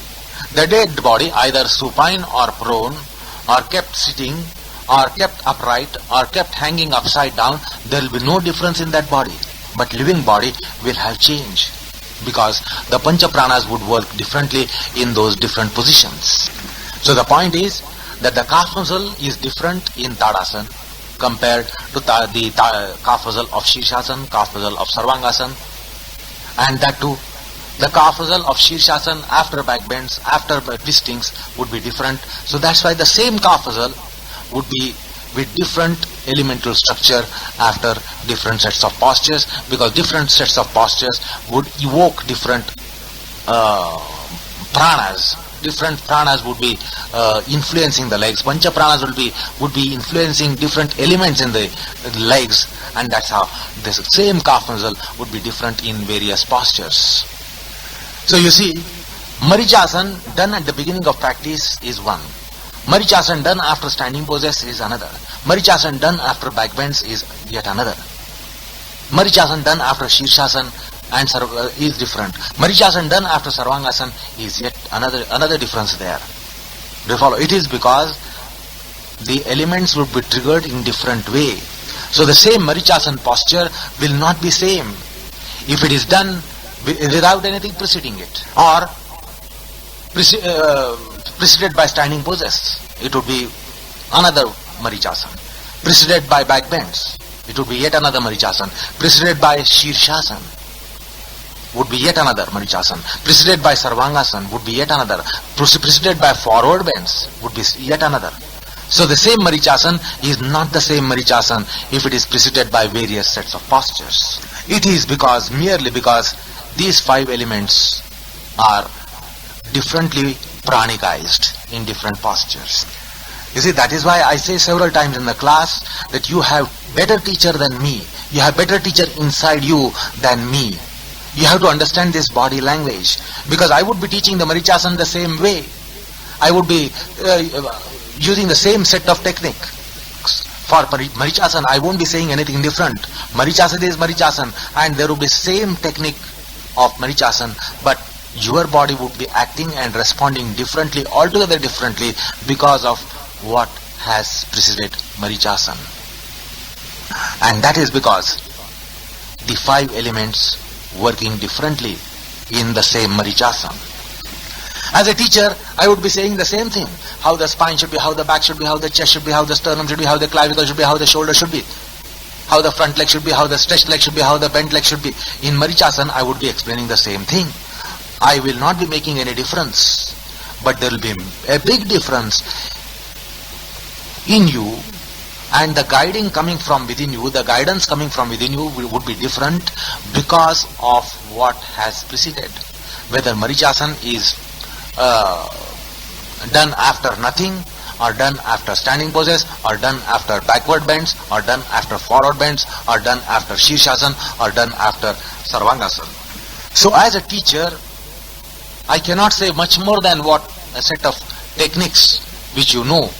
C: either supine or prone, or kept sitting, or kept upright, or kept hanging upside down, there will be no difference in that body. But living body will have change, because the Panchapranas would work differently in those different positions. So the point is that the calf muscle is different in Tadasana compared to the calf muscle of Shirshasana, calf muscle of Sarvangasana, and that too, the calf muscle of Shirshasana after back bends, after twistings would be different. So that's why the same calf muscle would be with different elemental structure after different sets of postures, because different sets of postures would evoke different pranas. Different pranas would be influencing the legs. Pancha pranas would be influencing different elements in the legs, and that's how this same calf muscle would be different in various postures. So you see, Marichasana done at the beginning of practice is one. Marichasana done after standing poses is another. Marichasana done after back bends is yet another. Marichasana done after Shirshasana and is different. Marichasana done after Sarvangasana is yet another difference there. Do you follow? It is because the elements would be triggered in different way. So the same Marichasana posture will not be same if it is done without anything preceding it, or preceded by standing poses. It would be another Marichasana. Preceded by back bends, it would be yet another Marichasana. Preceded by Shirshasana. would be yet another Marichasan. Preceded by Sarvangasana would be yet another. Preceded by forward bends would be yet another. So the same Marichasan is not the same Marichasan if it is preceded by various sets of postures. It is merely because these 5 elements are differently pranikized in different postures. You see, that is why I say several times in the class that you have better teacher than me. You have better teacher inside you than me. You have to understand this body language. Because I would be teaching the Marichasan the same way. I would be using the same set of techniques. For Marichasan, I won't be saying anything different. Marichasan is Marichasan, and there will be same technique of Marichasan, but your body would be acting and responding differently, altogether differently, because of what has preceded Marichasan. And that is because the 5 elements working differently in the same Marichasan. As a teacher, I would be saying the same thing. How the spine should be, how the back should be, how the chest should be, how the sternum should be, how the clavicle should be, how the shoulder should be, how the front leg should be, how the stretched leg should be, how the bent leg should be. In Marichasan, I would be explaining the same thing. I will not be making any difference, but there will be a big difference in you, and the guiding coming from within you, the guidance coming from within you would be different because of what has preceded. Whether Marichasan is done after nothing, or done after standing poses, or done after backward bends, or done after forward bends, or done after Shirshasana, or done after Sarvangasana. So as a teacher, I cannot say much more than what a set of techniques which you know,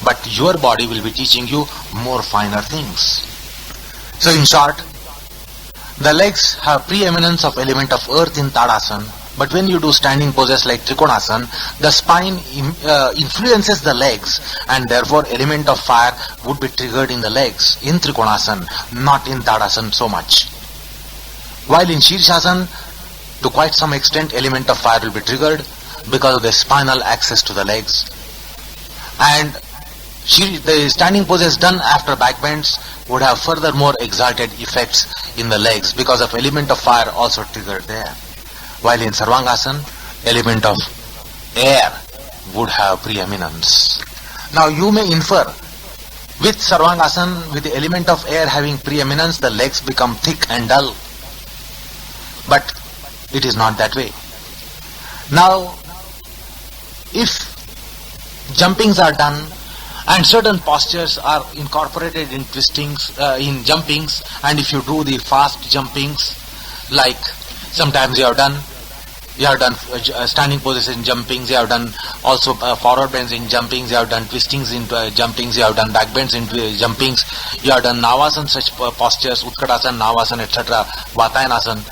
C: but your body will be teaching you more finer things. So in short, the legs have preeminence of element of earth in Tadasana, but when you do standing poses like Trikonasana, the spine influences the legs, and therefore element of fire would be triggered in the legs in Trikonasana, not in Tadasana so much. While in Shirshasana, to quite some extent, element of fire will be triggered because of the spinal access to the legs. And the standing poses done after backbends would have furthermore exalted effects in the legs because of element of fire also triggered there. While in Sarvangasana, element of air would have preeminence. Now you may infer, with Sarvangasana, with the element of air having preeminence, the legs become thick and dull. But it is not that way. Now, if jumpings are done and certain postures are incorporated in twistings, in jumpings, and if you do the fast jumpings, like sometimes you have done standing poses in jumpings, you have done also forward bends in jumpings, you have done twistings in jumpings, you have done back bends in jumpings, you have done Navasana, such postures, Utkadasana, Navasana, etc., Vatayanasana.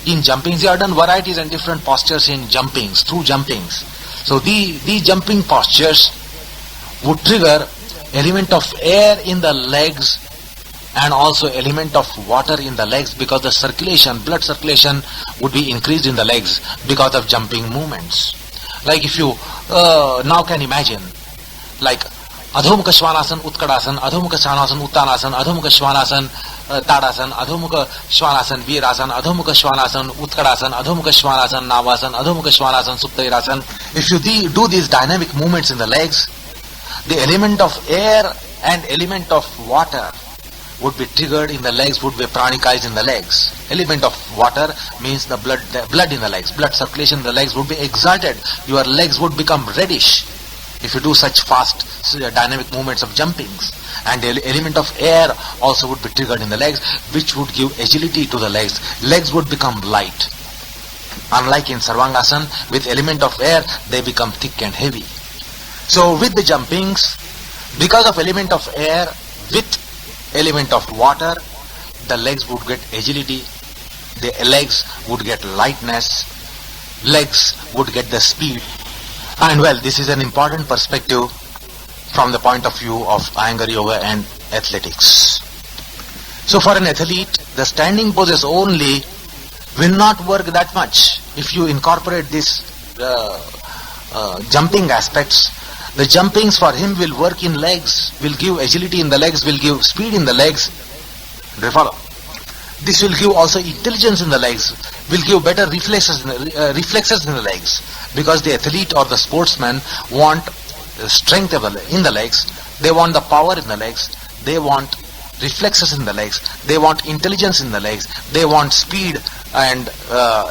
C: In jumpings, you have done varieties and different postures in jumpings, through jumpings. So the jumping postures would trigger element of air in the legs and also element of water in the legs, because the circulation, blood circulation would be increased in the legs because of jumping movements. Like if you now can imagine, like Adhomukha Shvanasana, Utkadasana, Adhomukha Shvanasana, Uttanasana, Adhomukha Shvanasana, Tadasana, Adhomukha Shvanasana, Virasana, Adhomukha Shvanasana, Utkadasana, Adhomukha Shvanasana, Navasana, Adhomukha Shvanasana, Suptavirasana. If you do these dynamic movements in the legs, the element of air and element of water would be triggered in the legs, would be pranikized in the legs. Element of water means the blood in the legs. Blood circulation in the legs would be exalted. Your legs would become reddish if you do such fast dynamic movements of jumpings. And the element of air also would be triggered in the legs, which would give agility to the legs. Legs would become light. Unlike in Sarvangasana, with element of air, they become thick and heavy. So with the jumpings, because of element of air, with element of water, the legs would get agility, the legs would get lightness, legs would get the speed. And well, this is an important perspective from the point of view of Iyengar Yoga and athletics. So for an athlete, the standing poses only will not work that much. If you incorporate this jumping aspects, the jumpings for him will work in legs, will give agility in the legs, will give speed in the legs. Do you follow? This will give also intelligence in the legs. will give better reflexes in the legs, because the athlete or the sportsman want strength in the legs, they want the power in the legs, they want reflexes in the legs, they want intelligence in the legs, they want speed and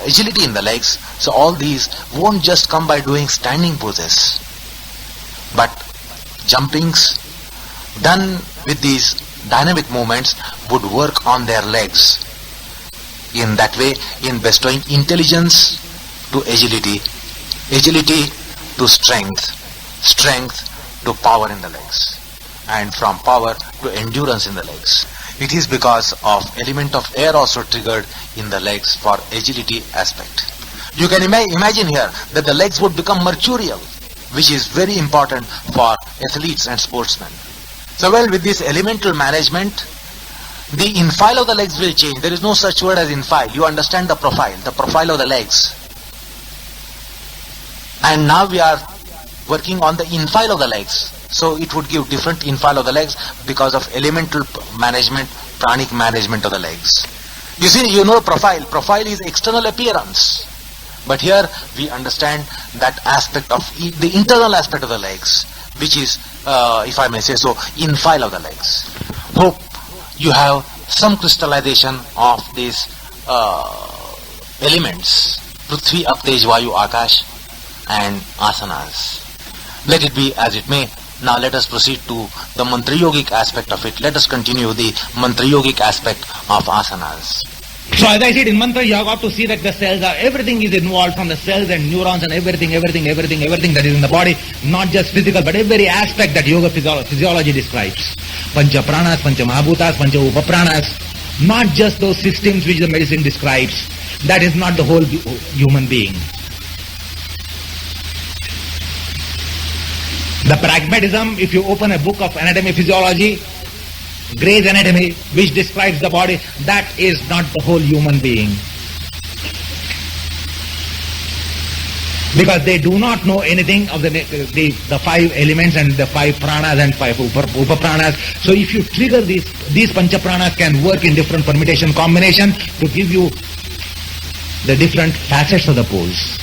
C: agility in the legs. So all these won't just come by doing standing poses, but jumpings done with these dynamic movements would work on their legs. In that way, in bestowing intelligence to agility, agility to strength, strength to power in the legs, and from power to endurance in the legs. It is because of element of air also triggered in the legs for agility aspect. You can imagine here that the legs would become mercurial, which is very important for athletes and sportsmen. So well, with this elemental management, the infile of the legs will change. There is no such word as infile. You understand the profile of the legs. And now we are working on the infile of the legs. So it would give different infile of the legs because of elemental management, pranic management of the legs. You see, you know profile. Profile is external appearance. But here we understand that aspect of the internal aspect of the legs, which is, if I may say so, infile of the legs. Hope you have some crystallization of these elements, Prithvi, Ap, Tej, Vayu, Akash and asanas. Let it be as it may. Now let us proceed to the mantra yogic aspect of it. Let us continue the mantra yogic aspect of asanas.
A: So as I said, in mantra you have got to see that the cells are, everything is involved, from the cells and neurons and everything that is in the body, not just physical but every aspect that yoga physiology describes. Pancha pranas, pancha mahabhutas, pancha upapranas, not just those systems which the medicine describes. That is not the whole human being. The pragmatism, if you open a book of anatomy physiology, Gray's Anatomy, which describes the body, that is not the whole human being. Because they do not know anything of the five elements and the five pranas and five upapranas. So if you trigger these pancha pranas can work in different permutation combination to give you the different facets of the pose.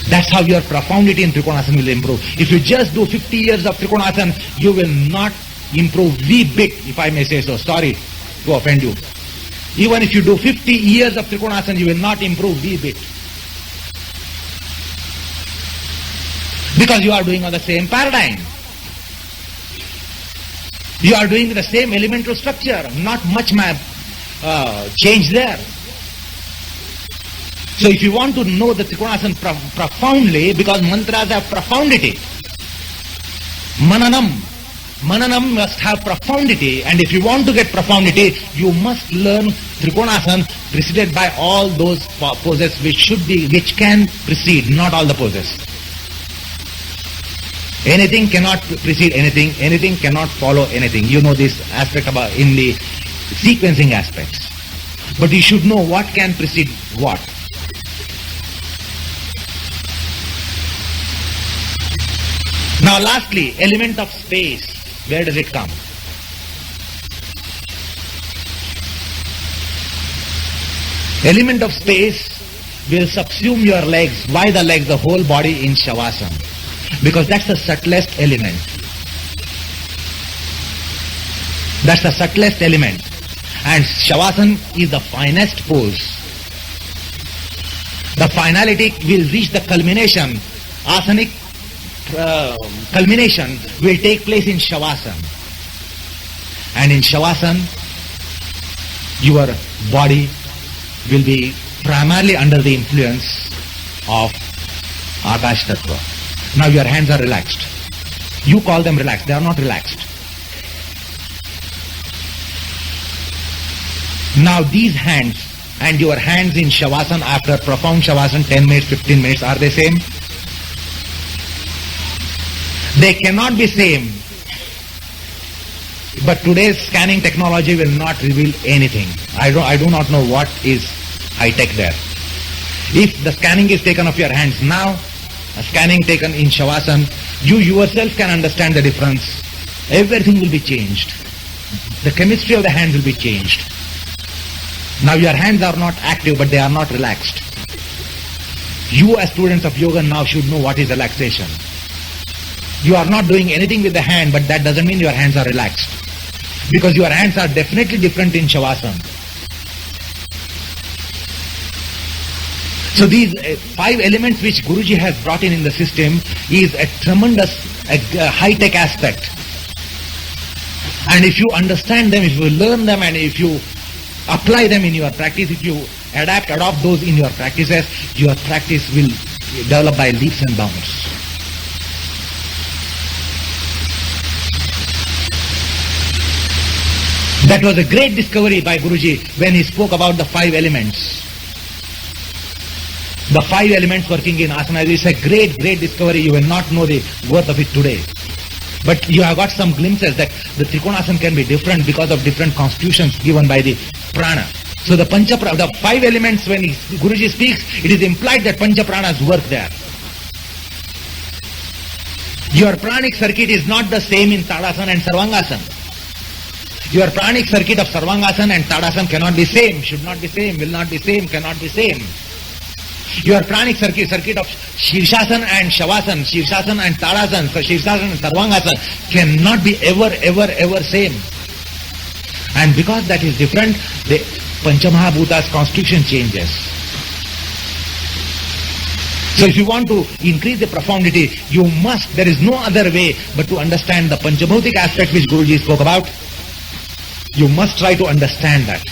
A: That's how your profundity in Trikonasana will improve. If you just do 50 years of Trikonasana, you will not improve the bit, if I may say so. Sorry to offend you. Even if you do 50 years of Trikonasana, you will not improve the bit. Because you are doing on the same paradigm. You are doing the same elemental structure, not much change there. So if you want to know the Trikonasana profoundly, because mantras have profundity, Mananam must have profundity, and if you want to get profundity, you must learn Trikonasana preceded by all those poses which can precede, not all the poses. Anything cannot precede anything cannot follow anything. You know this aspect about in the sequencing aspects. But you should know what can precede what. Now lastly, element of space. Where does it come? Element of space will subsume your legs. Why the legs? The whole body in Shavasana. Because that's the subtlest element. That's the subtlest element. And Shavasana is the finest pose. The finality will reach the culmination. Asanic culmination will take place in Shavasana. And in Shavasana, your body will be primarily under the influence of Akash Tattva. Now your hands are relaxed. You call them relaxed. They are not relaxed. Now these hands and your hands in Shavasana after profound Shavasana, 10 minutes, 15 minutes, are they same? They cannot be same. But today's scanning technology will not reveal anything. I do not know what is high-tech there. If the scanning is taken of your hands now, a scanning taken in Shavasana, you yourself can understand the difference. Everything will be changed. The chemistry of the hands will be changed. Now your hands are not active, but they are not relaxed. You as students of yoga now should know what is relaxation. You are not doing anything with the hand, but that doesn't mean your hands are relaxed. Because your hands are definitely different in Shavasana. So these 5 elements which Guruji has brought in the system is a tremendous high-tech aspect. And if you understand them, if you learn them, and if you apply them in your practice, if you adopt those in your practices, your practice will develop by leaps and bounds. That was a great discovery by Guruji when he spoke about the 5 elements. The 5 elements working in asana is a great discovery. You will not know the worth of it today. But you have got some glimpses that the Trikonasana can be different because of different constitutions given by the prana. So the 5 elements, when Guruji speaks, it is implied that Pancha Pranas work there. Your pranic circuit is not the same in Tadasana and Sarvangasana. Your pranic circuit of Sarvangasana and Tadasana cannot be same, should not be same, will not be same, cannot be same. Your pranic circuit of Shirshasana and Shavasana, Shirshasana and Tadasana, Shirshasana and Sarvangasana cannot be ever same. And because that is different, the Panchamahabhuta's constitution changes. So if you want to increase the profundity, you must, there is no other way but to understand the Panchabhutic aspect which Guruji spoke about. You must try to understand that.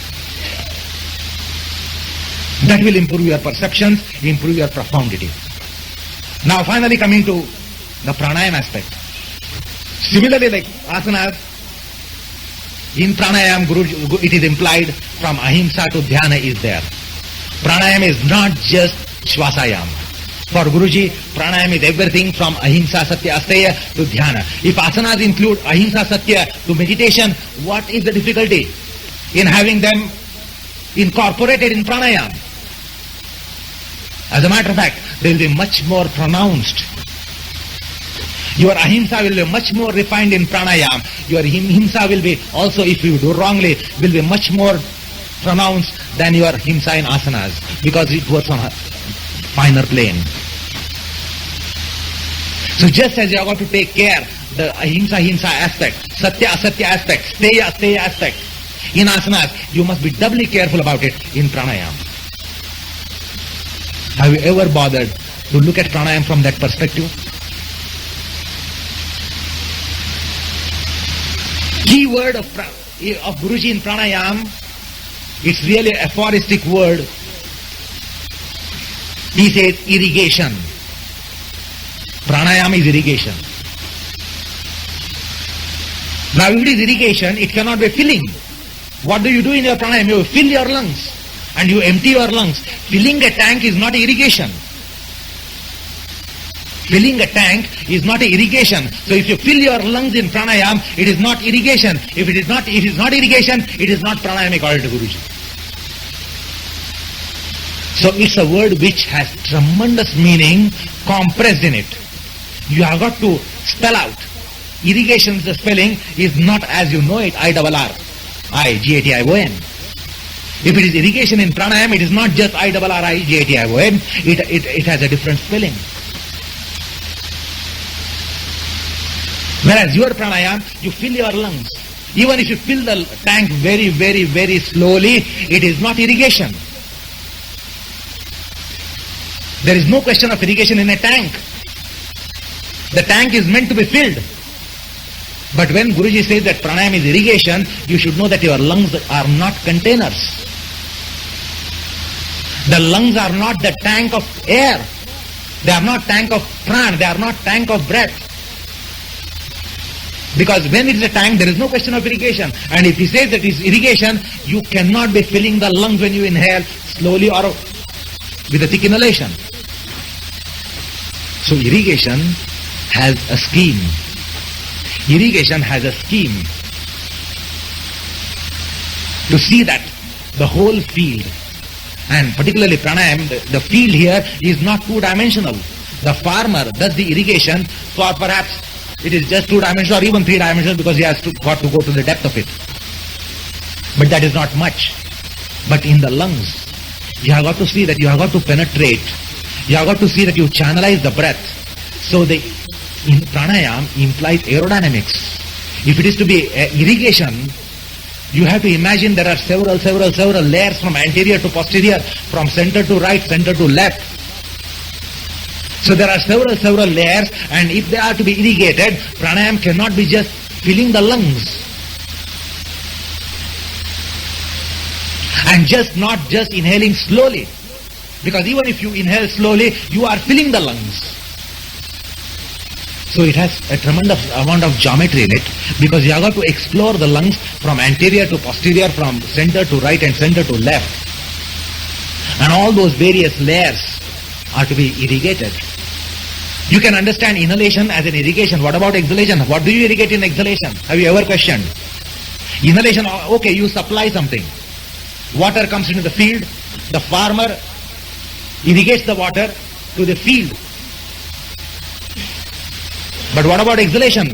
A: That will improve your perceptions, improve your profundity. Now finally coming to the pranayama aspect. Similarly, like asanas, in pranayama, it is implied from ahimsa to dhyana is there. Pranayama is not just shvasayam. For Guruji, pranayama is everything from ahimsa, satya, asteya to dhyana. If asanas include ahimsa, satya to meditation, what is the difficulty in having them incorporated in pranayama? As a matter of fact, they will be much more pronounced. Your ahimsa will be much more refined in pranayama. Your himsa will be also, if you do wrongly, will be much more pronounced than your himsa in asanas, because it works on a finer plane. So just as you have got to take care, the ahimsa aspect, satya asatya aspect, steya aspect, in asanas, you must be doubly careful about it in pranayama. Have you ever bothered to look at pranayama from that perspective? Key word of Guruji in pranayama, it's really a aphoristic word. He says irrigation. Pranayama is irrigation. Now if it is irrigation, it cannot be filling. What do you do in your pranayama? You fill your lungs and you empty your lungs. Filling a tank is not irrigation. Filling a tank is not irrigation. So if you fill your lungs in pranayama, it is not irrigation. If it is not irrigation, it is not pranayama according to Guruji. So it's a word which has tremendous meaning compressed in it. You have got to spell out. Irrigation, the spelling is not as you know it, I-R-R, I-G-A-T-I-O-N. If it is irrigation in pranayama, it is not just I-R-R-I-G-A-T-I-O-N, it has a different spelling. Whereas your pranayama, you fill your lungs. Even if you fill the tank very slowly, it is not irrigation. There is no question of irrigation in a tank. The tank is meant to be filled. But when Guruji says that pranayama is irrigation, you should know that your lungs are not containers. The lungs are not the tank of air. They are not tank of prana. They are not tank of breath. Because when it is a tank, there is no question of irrigation. And if he says that it is irrigation, you cannot be filling the lungs when you inhale slowly or with a thick inhalation. So irrigation has a scheme. Irrigation has a scheme to see that the whole field, and particularly pranayama, the field here is not two-dimensional. The farmer does the irrigation for perhaps it is just two-dimensional or even three-dimensional because he has got to go to the depth of it. But that is not much.
B: But in the lungs, you have got to see that you have got to penetrate. You have got to see that you channelize the breath. So the pranayam implies aerodynamics. If it is to be irrigation, you have to imagine there are several layers from anterior to posterior, from center to right, center to left. So there are several layers, and if they are to be irrigated, pranayam cannot be just filling the lungs. And not just inhaling slowly. Because even if you inhale slowly, you are filling the lungs. So it has a tremendous amount of geometry in it, because you have got to explore the lungs from anterior to posterior, from center to right and center to left. And all those various layers are to be irrigated. You can understand inhalation as an irrigation. What about exhalation? What do you irrigate in exhalation? Have you ever questioned? Inhalation, okay, you supply something. Water comes into the field. The farmer irrigates the water to the field. But what about exhalation?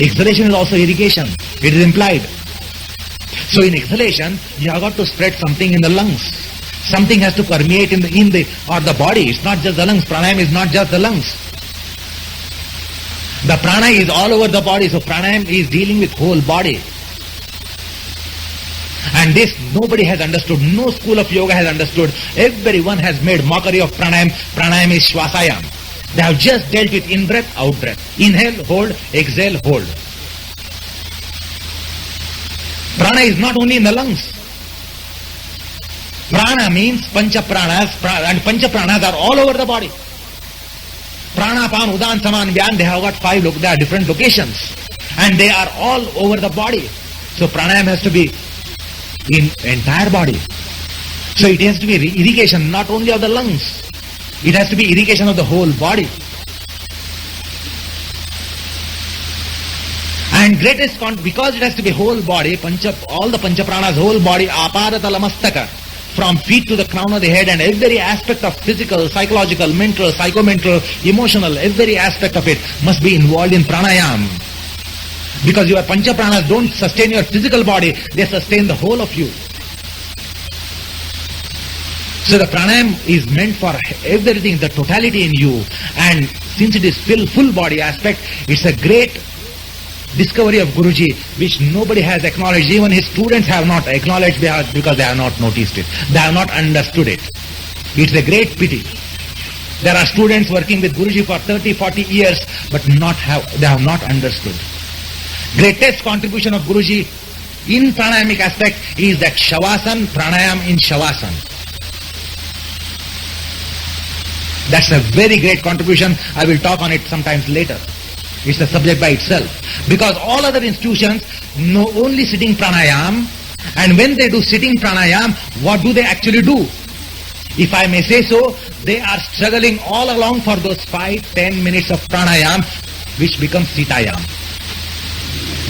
B: Exhalation is also irrigation. It is implied. So in exhalation, you have got to spread something in the lungs. Something has to permeate in the body. It's not just the lungs. Pranayam is not just the lungs. The prana is all over the body. So pranayam is dealing with whole body. And this nobody has understood. No school of yoga has understood. Everyone has made mockery of pranayam. Pranayam is shwasayam. They have just dealt with in-breath, out-breath. Inhale, hold, exhale, hold. Prana is not only in the lungs. Prana means pancha pranas, and pancha pranas are all over the body. Prana, pan, udan, saman, vyan, they have got they are different locations. And they are all over the body. So pranayam has to be in entire body. So it has to be irrigation not only of the lungs. It has to be irrigation of the whole body. And greatest, because it has to be whole body, all the pancha pranas, whole body, aparatalamastaka, from feet to the crown of the head, and every aspect of physical, psychological, mental, psychomental, emotional, every aspect of it must be involved in pranayam. Because your pancha pranas don't sustain your physical body, they sustain the whole of you. So the pranayam is meant for everything, the totality in you. And since it is full body aspect, it's a great discovery of Guruji, which nobody has acknowledged. Even his students have not acknowledged because they have not noticed it. They have not understood it. It's a great pity. There are students working with Guruji for 30, 40 years, but they have not understood. Greatest contribution of Guruji in pranayamic aspect is that Shavasan, pranayam in Shavasan. That's a very great contribution. I will talk on it sometimes later. It's a subject by itself. Because all other institutions know only sitting pranayam, and when they do sitting pranayam, what do they actually do? If I may say so, they are struggling all along for those 5-10 minutes of pranayam, which becomes sitayam.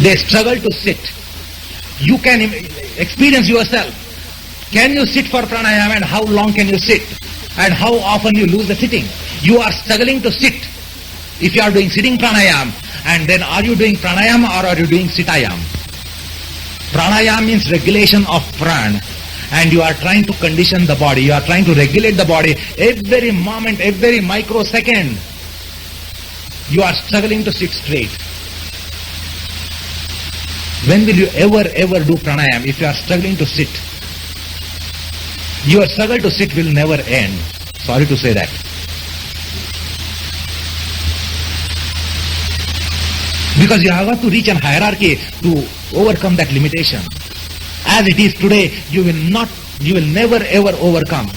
B: They struggle to sit. You can experience yourself. Can you sit for pranayam, and how long can you sit? And how often you lose the sitting? You are struggling to sit. If you are doing sitting pranayam, and then are you doing pranayam or are you doing sitayam? Pranayam means regulation of pran, and you are trying to condition the body. You are trying to regulate the body every moment, every microsecond. You are struggling to sit straight. When will you ever do pranayam if you are struggling to sit? Your struggle to sit will never end. Sorry to say that. Because you have got to reach a hierarchy to overcome that limitation. As it is today, you will never ever overcome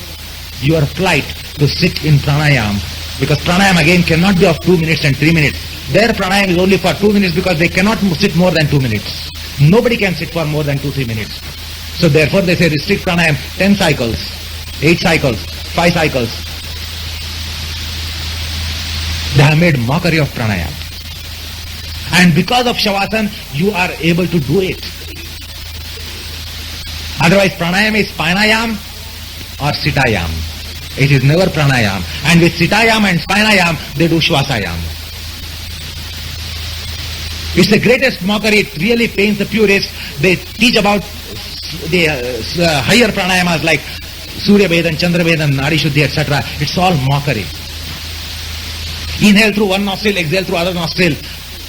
B: your plight to sit in pranayam. Because pranayam again cannot be of 2 minutes and 3 minutes. Their pranayam is only for 2 minutes because they cannot sit more than 2 minutes. Nobody can sit for more than 2-3 minutes. So therefore they say restrict pranayam 10 cycles, 8 cycles, 5 cycles. They have made mockery of pranayam. And because of Shavasan, you are able to do it. Otherwise pranayam is spinayam or sitayam. It is never pranayam. And with sitayam and spinayam, they do shvasayam.
A: It's the greatest mockery. It really pains the purists. They teach about the higher pranayamas like Surya Vedan, Chandra Vedan, Nadi Shuddhi, etc. It's all mockery. Inhale through one nostril, exhale through other nostril.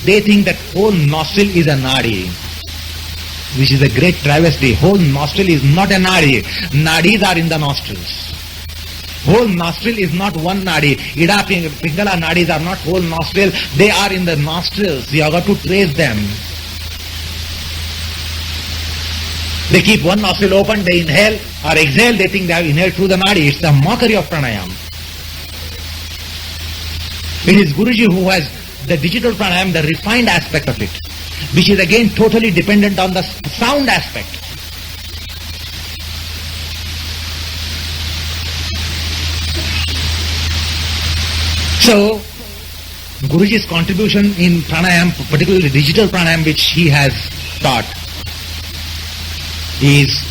A: They think that whole nostril is a nadi, which is a great travesty. Whole nostril is not a nadi. Nadis are in the nostrils. Whole nostril is not one nadi. Ida, Pingala nadis are not whole nostril. They are in the nostrils. You have got to trace them. They keep one nostril open, they inhale or exhale, they think they have inhaled through the nadi. It's the mockery of pranayam. It is Guruji who has the digital pranayam, the refined aspect of it, which is again totally dependent on the sound aspect. So, Guruji's contribution in pranayam, particularly digital pranayam which he has taught, is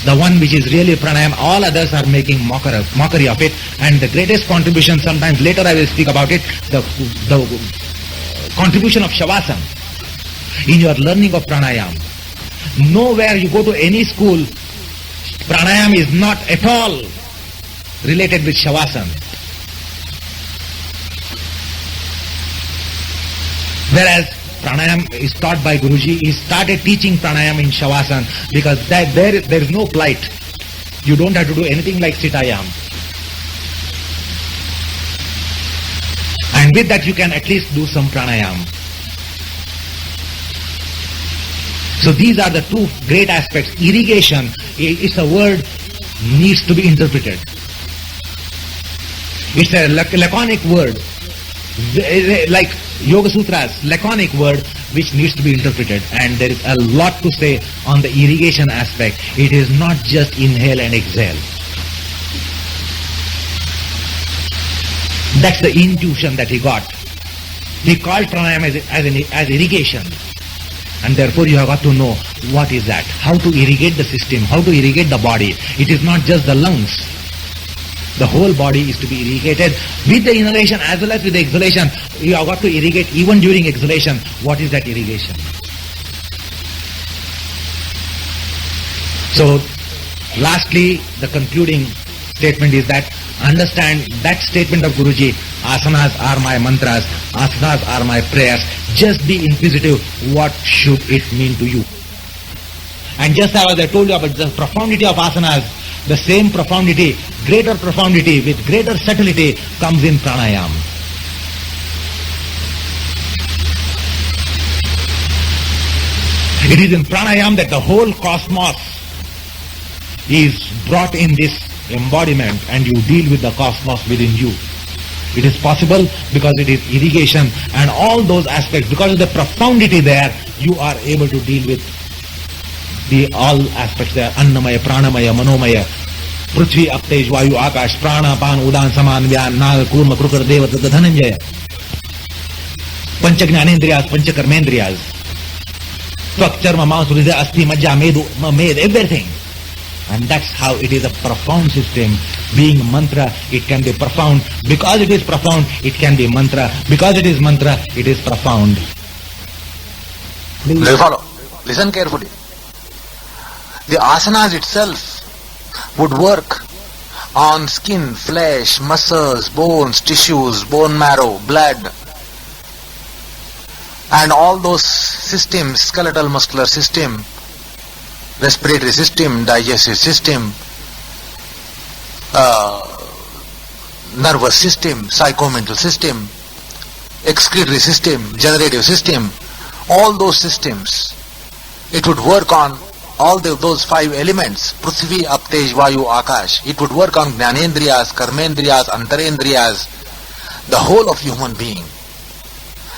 A: the one which is really pranayam. All others are making mockery of it. And the greatest contribution, sometimes later I will speak about it, the contribution of Shavasana in your learning of pranayam. Nowhere you go to any school, pranayam is not at all related with Shavasana. Whereas pranayam is taught by Guruji. He started teaching pranayam in Shavasana because there is no plight. You don't have to do anything like Sitayam. And with that you can at least do some pranayam. So these are the two great aspects. Irrigation, it's a word needs to be interpreted. It's a laconic word. Like Yoga Sutras, laconic word which needs to be interpreted, and there is a lot to say on the irrigation aspect. It is not just inhale and exhale. That's the intuition that he got. He called pranayam as irrigation, and therefore you have got to know what is that, how to irrigate the system, how to irrigate the body. It is not just the lungs. The whole body is to be irrigated with the inhalation as well as with the exhalation. You have got to irrigate even during exhalation. What is that irrigation? So, lastly, the concluding statement is that understand that statement of Guruji, asanas are my mantras, asanas are my prayers. Just be inquisitive, what should it mean to you? And just as I told you about the profundity of asanas, the same profundity, greater profundity with greater subtlety comes in pranayam. It is in pranayam that the whole cosmos is brought in this embodiment and you deal with the cosmos within you. It is possible because it is irrigation and all those aspects. Because of the profundity there, you are able to deal with the all aspects there. Annamaya, Pranamaya, Manomaya, Prithvi, Aptej, Vayu, Akash, Prana, Pan, Udan, Saman, Vyan, Naga, Kurma, Krukar, Deva, Dhananjaya. Pancha Jnanendriyas, Pancha Karmendriyas. Tvak, Charma, Mans, Hridaya, Asti, Majja, Med, everything. And that's how it is a profound system. Being mantra, it can be profound. Because it is profound, it can be mantra. Because it is mantra, it is profound.
C: Do you follow? Listen carefully. The asanas itself would work on skin, flesh, muscles, bones, tissues, bone marrow, blood, and all those systems, skeletal muscular system, respiratory system, digestive system, nervous system, psychomental system, excretory system, generative system, all those systems. It would work on all those five elements, Prithvi, Aptej, Vayu, Akash. It would work on Jnanendriyas, Karmendriyas, Antarendriyas, the whole of human being.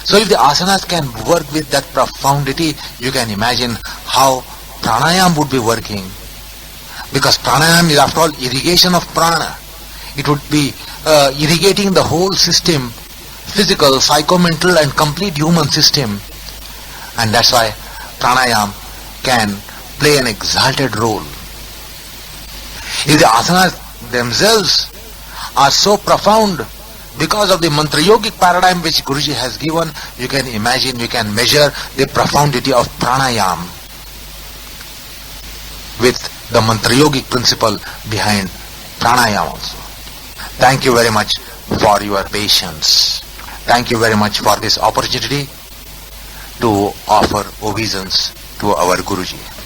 C: So if the asanas can work with that profundity, you can imagine how pranayam would be working. Because pranayam is after all irrigation of prana. It would be irrigating the whole system, physical, psychomental and complete human system. And that's why pranayam can play an exalted role. If the asanas themselves are so profound Because of the mantra yogic paradigm which Guruji has given, you can imagine, you can measure the profundity of pranayam with the mantra yogic principle behind pranayam also. Thank you very much for your patience. Thank you very much for this opportunity to offer obeisance to our Guruji.